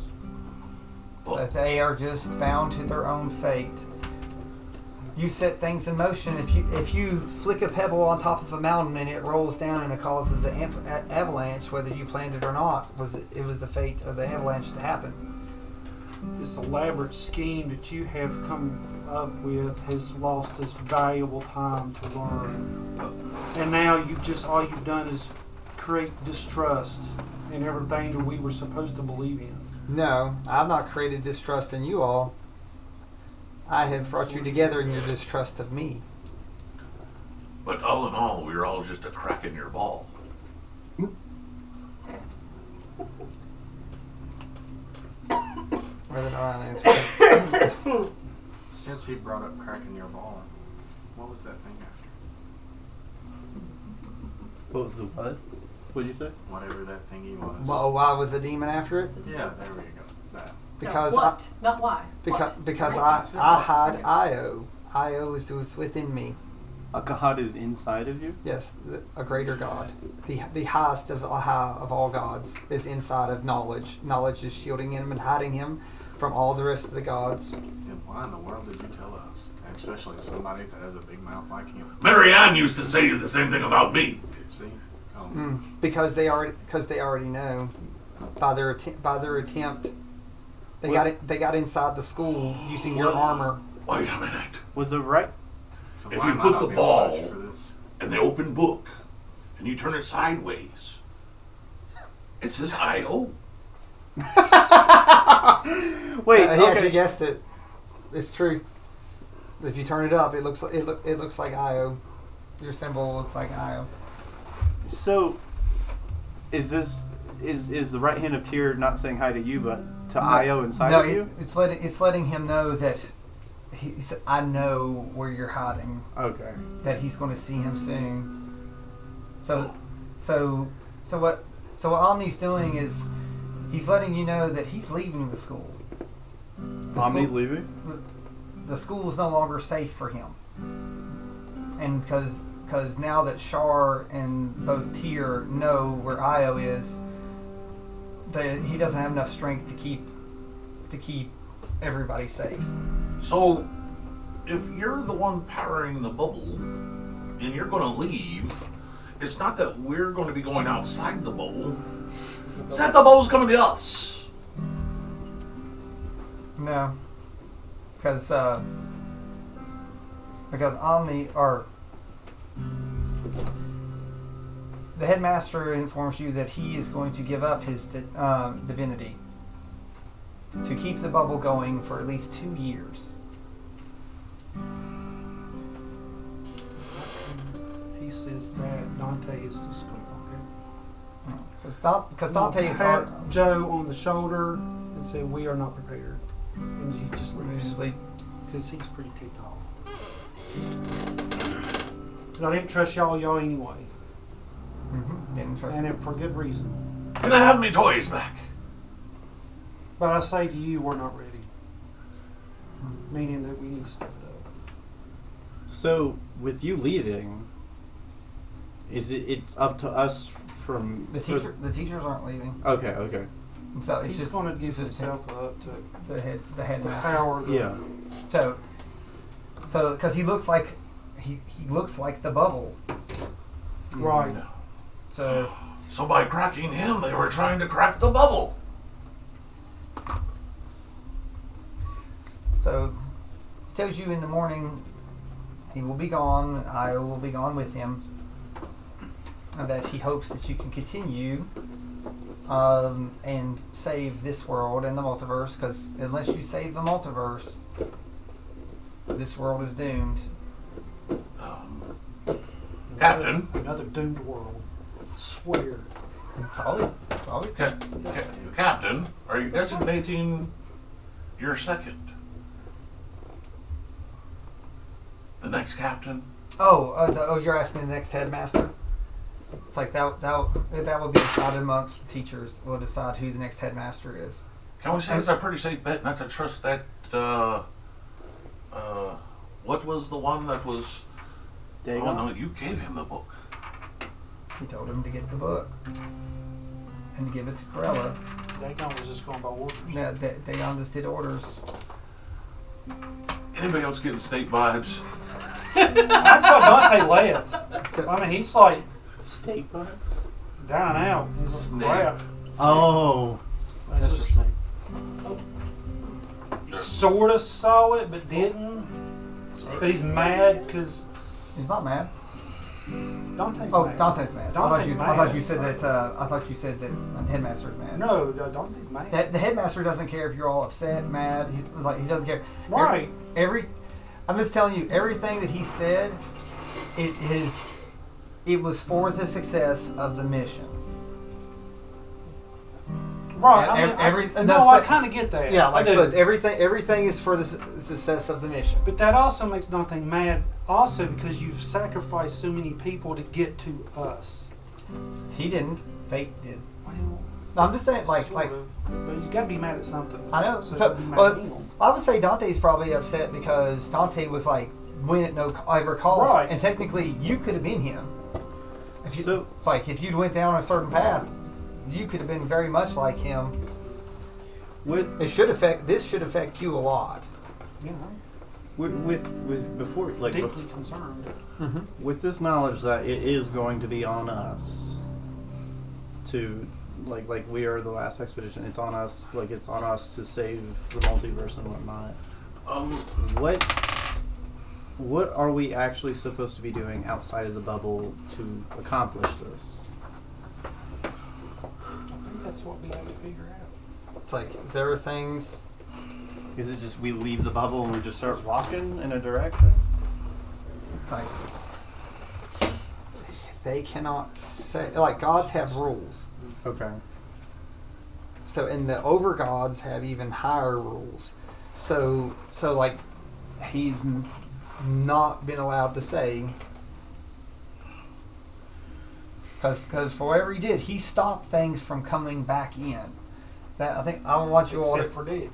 That they are just bound to their own fate. You set things in motion. If you flick a pebble on top of a mountain and it rolls down and it causes an avalanche, whether you planned it or not, it was the fate of the avalanche to happen. This elaborate scheme that you have come up with has lost us valuable time to learn. And now all you've done is create distrust in everything that we were supposed to believe in. No, I've not created distrust in you all. I have brought you together in your distrust of me. But all in all, we're all just a crack in your ball. Rather than I answer. Since he brought up cracking your ball, what was that thing after? What was the what? What'd you say? Whatever that thingy was. Well, why was the demon after it? Yeah, there we go. That. Because no, what? Not why. Because What? I had Io. Io was within me. A god is inside of you? Yes, a greater god. The highest of all gods is inside of knowledge. Knowledge is shielding him and hiding him from all the rest of the gods. And why in the world did you tell us? And especially somebody that has a big mouth like him. Marianne used to say the same thing about me. See? Because they already know by their attempt. They got inside the school using your armor. Wait a minute. Was it right? So If why you am I put not the being ball punished for this? in the open book and you turn it sideways, it says I-O. Wait, He actually guessed it. It's truth. If you turn it up, it looks like Io. Your symbol looks like Io. So, is the right hand of Tyr not saying hi to you, but to Io inside of you? It's letting him know that I know where you're hiding. Okay. That he's going to see him soon. So what Omni's doing is he's letting you know that he's leaving the school. Omni's leaving? The school is no longer safe for him. And because now that Shar and both Tyr know where Io is, he doesn't have enough strength to keep everybody safe. So, if you're the one powering the bubble and you're going to leave, it's not that we're going to be going outside the bubble. It's that the bubble's coming to us. No, because Omni or the headmaster informs you that he is going to give up his divinity to keep the bubble going for at least 2 years. He says that Dante is just going to Because Dante is pat Joe on the shoulder and say, "We are not prepared," and you just leave because he's pretty ticked off. Because I didn't trust y'all anyway, Didn't trust and me. for good reason. Can I have me toys back? But I say to you, we're not ready. Meaning that we need to step it up. So, with you leaving, it's up to us from The teachers aren't leaving. Okay. So it's He's just going to give just himself up to the the headmaster. power. Yeah. So because he looks like he looks like the bubble. Right. So So by cracking him, they were trying to crack the bubble. So he tells you in the morning he will be gone. I will be gone with him. And that he hopes that you can continue and save this world and the multiverse. Because unless you save the multiverse, this world is doomed. Captain. Another doomed world. I swear. It's always Captain, are you designating your second? The next captain? You're asking the next headmaster? It's like that would be decided amongst the teachers. Will decide who the next headmaster is. Can we say it's a pretty safe bet not to trust that, what was the one that was... Dagon? Oh no, you gave him the book. He told him to get the book and give it to Corella. Dagon was just going by orders. Yeah, Dagon just did orders. Anybody else getting snake vibes? That's why Dante left. I mean, he's like Steak buns? down out. He's Snake. like, crap. Oh. That's just, he sort of saw it, but didn't. But he's mad because He's not mad. Dante's Oh, mad. Dante's mad. Dante's I thought mad. you said that. I thought you said that the headmaster's mad. No, Dante's mad. The headmaster doesn't care if you're all upset, mad. He doesn't care. Right. I'm just telling you, everything that he said, it was for the success of the mission. Right. I kind of get that. Yeah, I do. but everything is for the success of the mission. But that also makes Dante mad, also because you've sacrificed so many people to get to us. He didn't. Fate did. Well, I'm just saying, like, sort of. But you got to be mad at something. I know. So, So, be mad but at him. I would say Dante's probably upset because Dante was like, win at no ever cost, Right. and technically you could have been him. If you, So- it's like if you'd went down a certain path, you could have been very much like him. This should affect you a lot. Yeah, With before like deeply concerned. with this knowledge that it is going to be on us to like we are the last expedition. It's on us. Like it's on us to save the multiverse and whatnot. What are we actually supposed to be doing outside of the bubble to accomplish this? I think that's what we have to figure out. It's like there are things. Is it just we leave the bubble and we just start walking in a direction? It's like they cannot say, like, gods have rules. Okay. So, and the over gods have even higher rules. So like, he's not been allowed to say, because for whatever he did, he stopped things from coming back in. That I think I want you all Except to. for deities.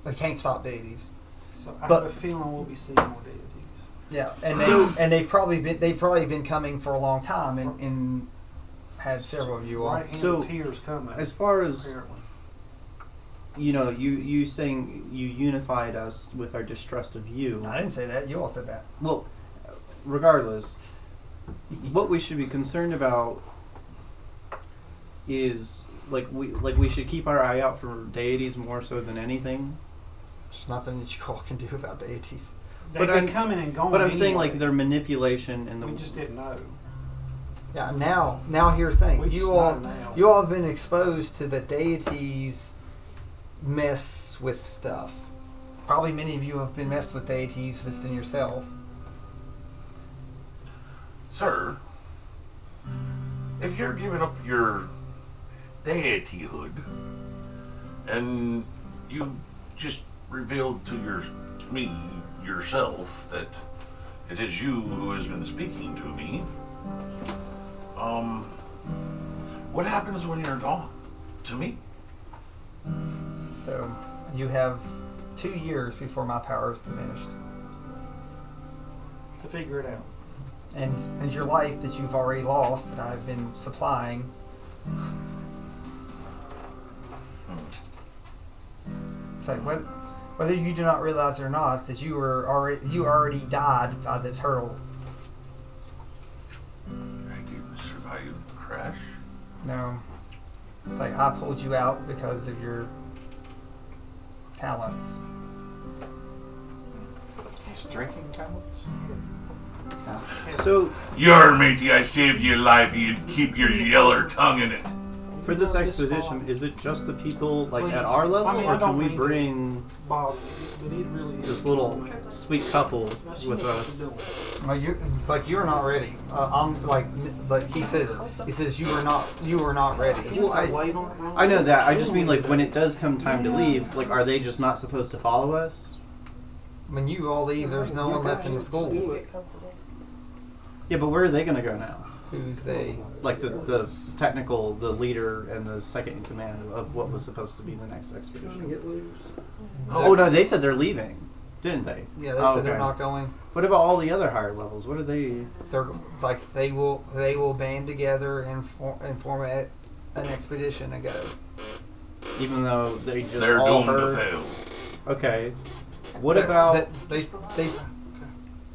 They can't stop deities. So I But- have a feeling we'll be seeing more deities. Yeah, and So- they've probably been coming for a long time and had several of you all. Right hand So, of tears coming. As far as apparently. you saying you unified us with our distrust of you. I didn't say that. You all said that. Well, regardless, what we should be concerned about is we should keep our eye out for deities more so than anything. There's nothing that you all can do about deities. They've but been I'm- coming and going. But I'm saying anyway. like their manipulation and the we just didn't know. Yeah. Now here's the thing. We just You know now. all have been exposed to the deities mess with stuff. Probably many of you have been messed with deities just in yourself. Sir, if you're giving up your deityhood and you just revealed to me yourself that it is you who has been speaking to me, what happens when you're gone? To me? So you have 2 years before my power is diminished. To figure it out. And your life that you've already lost that I've been supplying. It's like whether you do not realize it or not, that you already died by the turtle. I didn't survive the crash. No. It's like I pulled you out because of your talents. He's drinking talents. So Your matey, I saved your life. You'd keep your yeller tongue in it. for this expedition, is it just the people like at Please. our level, I mean, I or don't can we mean to- bring Bob, but he really is. this little sweet couple with us? Well, it's like you're not ready. I'm like he says you were not ready. Well, I know that. I just mean like when it does come time to leave, like are they just not supposed to follow us? When you all leave, there's no one left in the school. Yeah, but where are they going to go now? Who's they? Like the leader and the second in command of what was supposed to be the next expedition. Oh no, they said they're leaving, didn't they? Yeah, they said they're not going. What about all the other higher levels? What are they? They're like they will band together and form an expedition and go. Even though they just They're all doomed to heard. fail. Okay. What about? They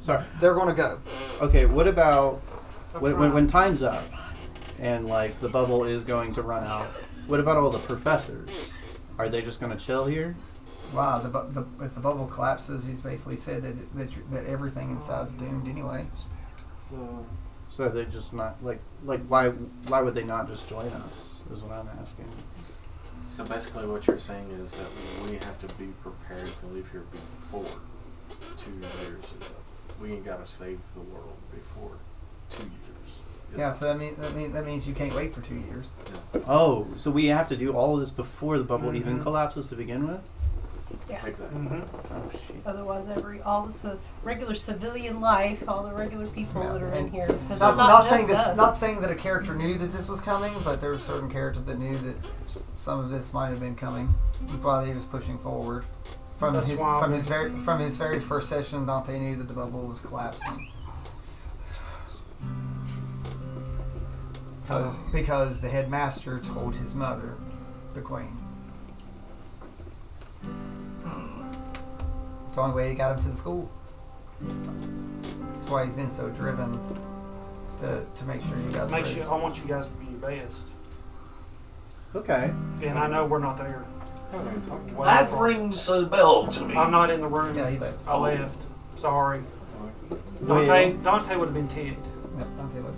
Sorry. they're going to go. Okay. What about when time's up and like the bubble is going to run out? What about all the professors? Are they just going to chill here? Wow, if the bubble collapses, he's basically said that everything inside's doomed anyway. So they just not like why would they not just join us? Is what I'm asking. So basically what you're saying is that we have to be prepared to leave here before 2 years is up. We ain't got to save the world before 2 years. Yeah, so that means you can't wait for 2 years. Yeah. Oh, so we have to do all of this before the bubble even collapses to begin with? Yeah. Exactly. Oh shit. Otherwise, all the regular civilian life, all the regular people that are in here. Because it's Not not saying just this. us. Not saying that a character knew that this was coming, but there were certain characters that knew that some of this might have been coming while he was pushing forward. From That's from his very first session, Dante knew that the bubble was collapsing. Because the headmaster told his mother, the queen. It's the only way he got him to the school. That's why he's been so driven to make sure you guys are ready. I want you guys to be your best. Okay. And I know we're not there. That rings a bell to me. I'm not in the room. Yeah, he left. I left. Sorry. Well- Dante would have been ticked. Yep, Dante left.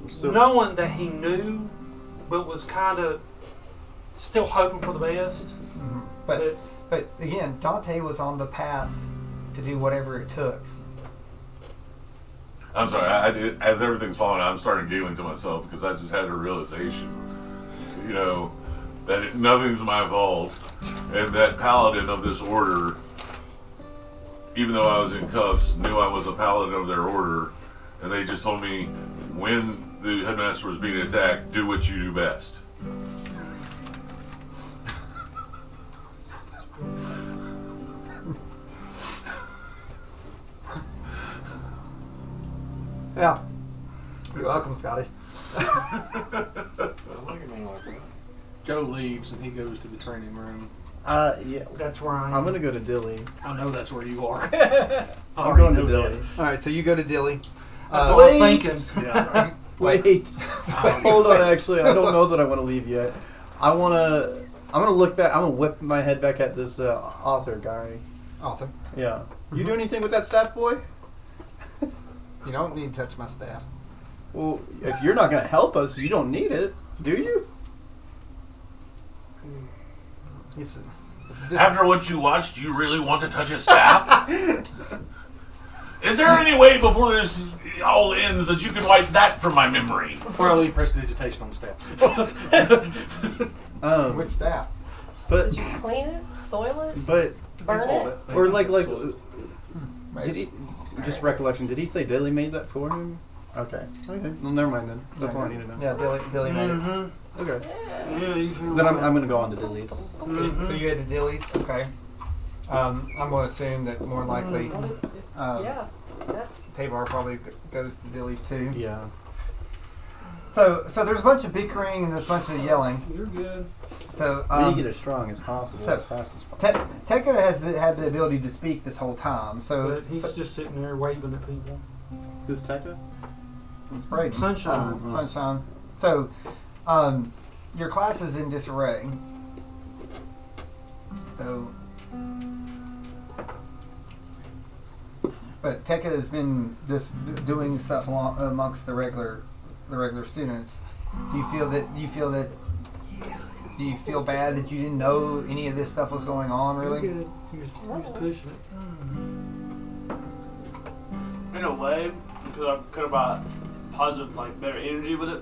So Knowing that he knew, but was kind of still hoping for the best. Mhm. But again, Dante was on the path to do whatever it took. I'm sorry. As everything's falling, I'm starting giggling to myself because I just had a realization, that nothing's my fault, and that paladin of this order, even though I was in cuffs, knew I was a paladin of their order, and they just told me when the headmaster was being attacked, do what you do best. Yeah. You're welcome, Scotty. Look at me like that. Joe leaves and he goes to the training room. yeah. That's where I am. I'm gonna go to Dilly. I know that's where you are. I'm going to Dilly. All right, so you go to Dilly. That's what I was thinking. Yeah. Wait. Hold on. Actually, I don't know that I want to leave yet. I'm gonna look back. I'm gonna whip my head back at this author guy. Author. Yeah. You do anything with that staff, boy? You don't need to touch my staff. Well, if you're not gonna help us, you don't need it, do you? After what you watched, do you really want to touch his staff? Is there any way before this all ends that you can wipe that from my memory? Probably prestidigitation on the staff. Which staff? But Did you clean it, soil it, but burn it? or like Right. did he? Just recollection. Did he say Dilly made that for him? Okay. Okay. Well, never mind then. That's all I need to know. Yeah, Dilly made it. Mm-hmm. Okay. Yeah, you feel Then that. I'm gonna go on to Dilly's. So you had to Dilly's? Okay. I'm going to assume that more likely Yeah, that's Tabar probably goes to Dilly's too. Yeah. So there's a bunch of bickering and there's a bunch of yelling. You're good. So we need to get as strong as possible, so as fast as possible. Tekka had the ability to speak this whole time. So But he's just sitting there waving at people. Who's Tekka? it's Braden. Sunshine. Sunshine. So, your class is in disarray. So, but Tekka has been just doing stuff amongst the regular students. Do you feel that? Do you feel bad that you didn't know any of this stuff was going on? Really? You're good. You're pushing it. In a way, because I could have brought positive, like better energy with it.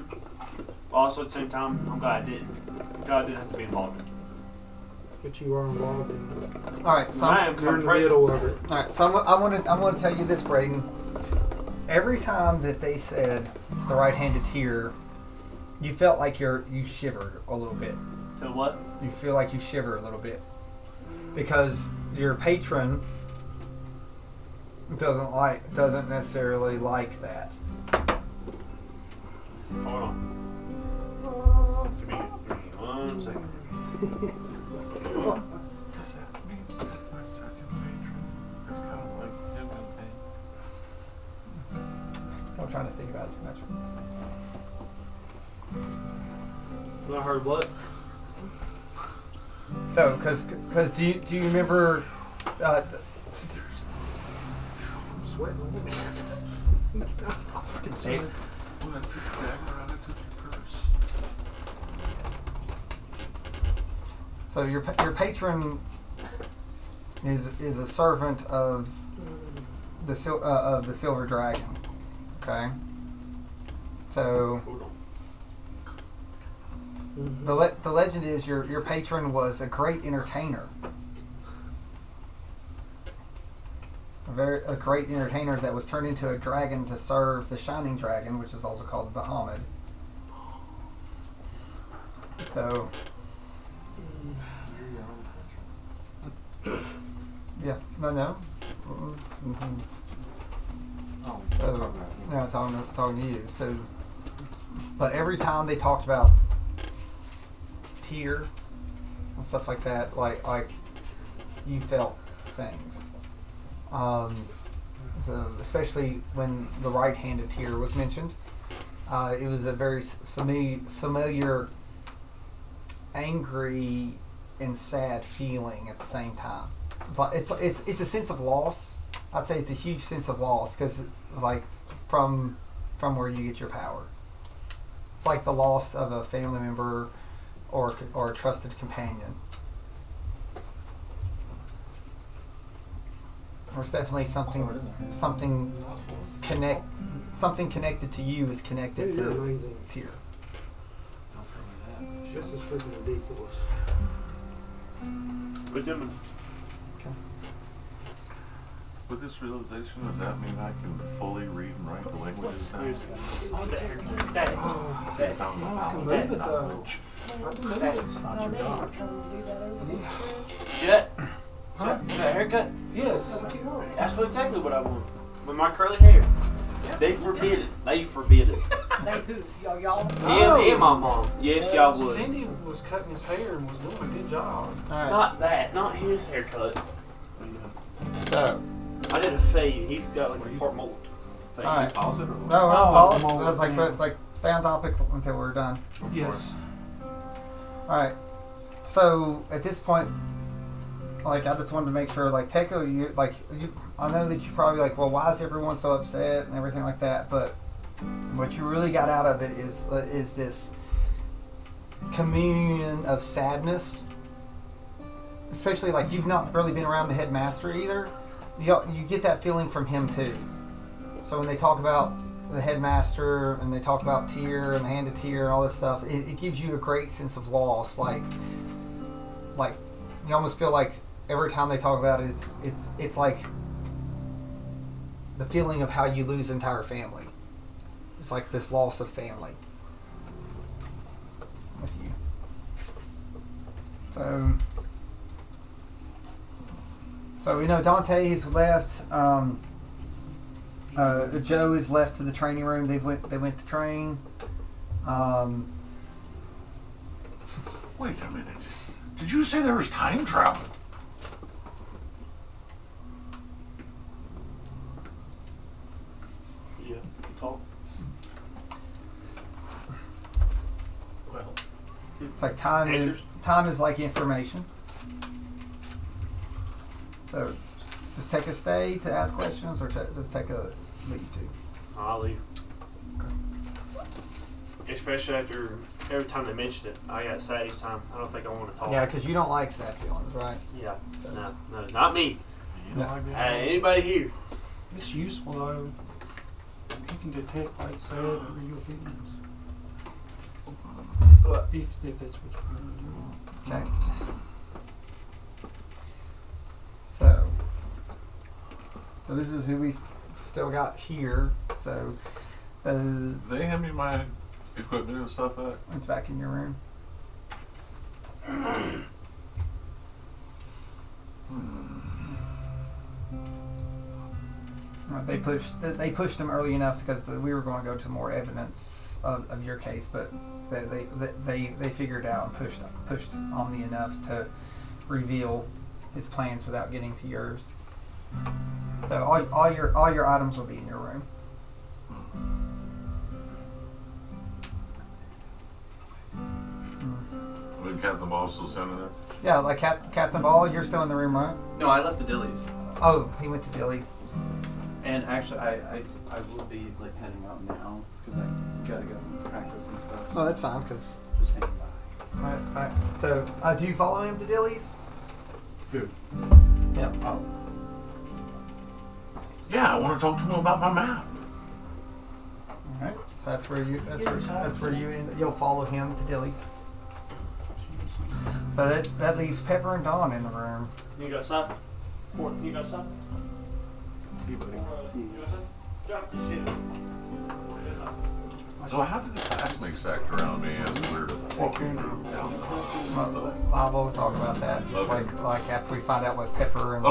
Also, at the same time, I'm glad I didn't. God didn't have to be involved in it. But you are involved in it. All right. So I am You're in the present. middle of it. all right. So I want to tell you this, Braden. Every time that they said the right-handed tear, you felt like you shivered a little bit. So what? You feel like you shiver a little bit because your patron doesn't necessarily like that. Hold on. Give me 1 second. Does that mean that my second patron is kind of like him and me? Don't try to think about it too much. I heard what? So, because do you remember? I'm sweating. When I took the dagger out, I took your purse. So your patron is a servant of the silver dragon. Okay. So Hold on. the legend is your patron was a great entertainer. A great entertainer that was turned into a dragon to serve the shining dragon, which is also called Bahamut. So yeah, no. Mm-hmm. Oh, So, no, I'm talking to you. So, but every time they talked about tear and stuff like that, like you felt things. Especially when the right-handed tear was mentioned, it was a very familiar, angry and sad feeling at the same time. It's a sense of loss. I'd say it's a huge sense of loss because, like, from where you get your power, it's like the loss of a family member or a trusted companion. There's definitely something connected to you is connected You're to amazing. tear. This is freaking ridiculous. Put them in. With this realization, does that mean I can fully read and write the languages now? Oh, there. See, it's out in the I can knowledge. move it though. I can move it. It's not your job. Jet. That haircut? Yes. That's exactly what I want. With my curly hair. They forbid it. They forbid it. They who? Y'all? Him and my mom. Yes, y'all would. Cindy was cutting his hair and was doing a good job. All right. Not that. Not his haircut. So, I did a fade. He's got like a part mold. Fade. all right. Pause it or No, what? pause. come on. That's like stay on topic until we're done. Yes. All right. So at this point, like, I just wanted to make sure, like, Teko, I know that you probably like, well, why is everyone so upset and everything like that, but what you really got out of it is this communion of sadness. Especially, like, you've not really been around the headmaster either. You get that feeling from him too. So when they talk about the headmaster and they talk about tear and the hand of tear and all this stuff, it gives you a great sense of loss. Like you almost feel like every time they talk about it, it's like the feeling of how you lose an entire family. It's like this loss of family with you. So Dante has left. Joe is left to the training room. They went to train. Wait a minute. Did you say there was time travel? Yeah, talk. Well, It's like time is, Answers? time is like information. So, just take a stay to ask questions, or just take a leave to. I'll leave. Especially after every time they mentioned it, I got sad each time. I don't think I want to talk. Yeah, because you don't like sad feelings, right? Yeah. So- No, not me. You know, like that? Anybody here? It's useful though. You can detect like sad or real feelings. If that's what you're doing. Okay. So this is who we still got here. So they hand me my equipment and stuff back. it's back in your room. They pushed them early enough because we were going to go to more evidence of your case, but they figured out and pushed Omni enough to reveal his plans without getting to yours. So all your items will be in your room. When Captain Ball's still sending that? Yeah, like Captain Ball, you're still in the room, right? No, I left the Dillies. Oh, he went to Dilly's. And actually, I will be like heading out now because I gotta go practice and stuff. Oh, that's fine, because... Just saying bye. Alright. So, do you follow him to Dilly's? Who? Yeah. Oh. Yeah, I want to talk to him about my map. Alright. So that's where you end. You'll follow him to Dilly's. So that leaves Pepper and Dawn in the room. You got something? You got something? See you, buddy. You got something? Drop the shit. So how did the class make sect around me as we were walking through down the stuff? I will talk about that. Okay. Like after we find out what Pepper and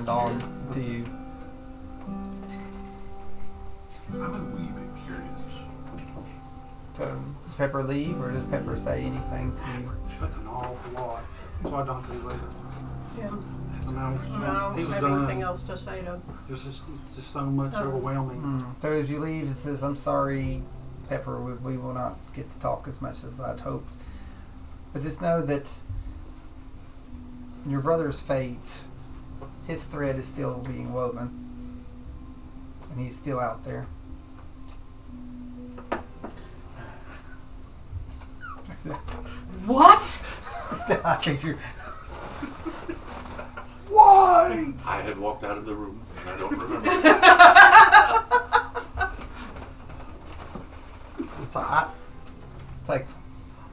Dawn do. I'm a wee bit curious. So does Pepper leave, or does Pepper say anything to you? That's an awful lot. So I don't do later. Yeah. No, I he was don't have anything done. else to say to him. It's just so much overwhelming. So as you leave, it says, "I'm sorry, Pepper. We will not get to talk as much as I'd hoped. But just know that your brother's fate, his thread is still being woven, and he's still out there." What? I think you're. Why? I had walked out of the room and I don't remember. It's like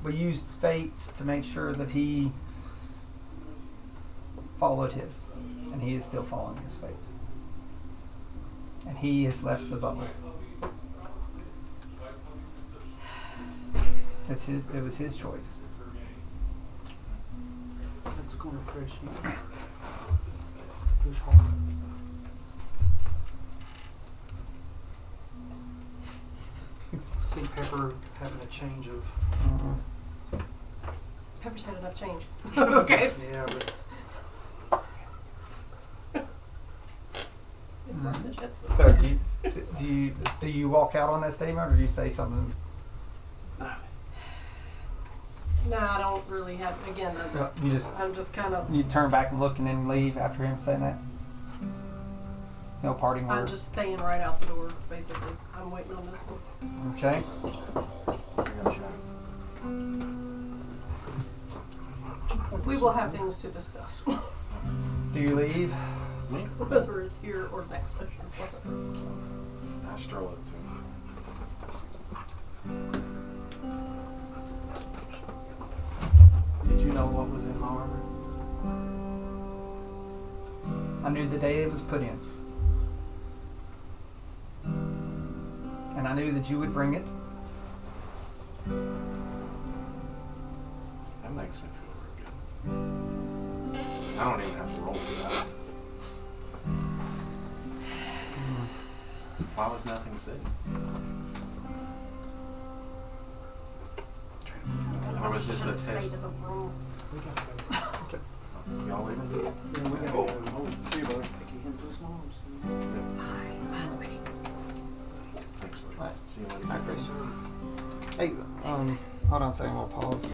we used fate to make sure that he followed his, and he is still following his fate, and he has left the bubble. It was his choice. That's going to press you. Push hard. See Pepper having a change of. Pepper's had enough change. Okay. Yeah, but So do you walk out on that statement, or do you say something? No, I don't really have. Again, I'm just kind of. You turn back and look, and then leave after him saying that. No parting I'm words. just staying right out the door, basically. I'm waiting on this one. Okay. We will have things to discuss, Do you leave? whether it's here or next session. Whatever. I stroll up to him. Did you know what was in my armor? I knew the day it was put in. And I knew that you would bring it. That makes me feel real good. I don't even have to roll for that. Why was nothing said? was this a test? Y'all leaving? Then we gotta go. Oh, see you, brother. Take him to his mom's. Thanks, buddy. Right. See you later. I appreciate it. Hey, hold on a second. We'll pause.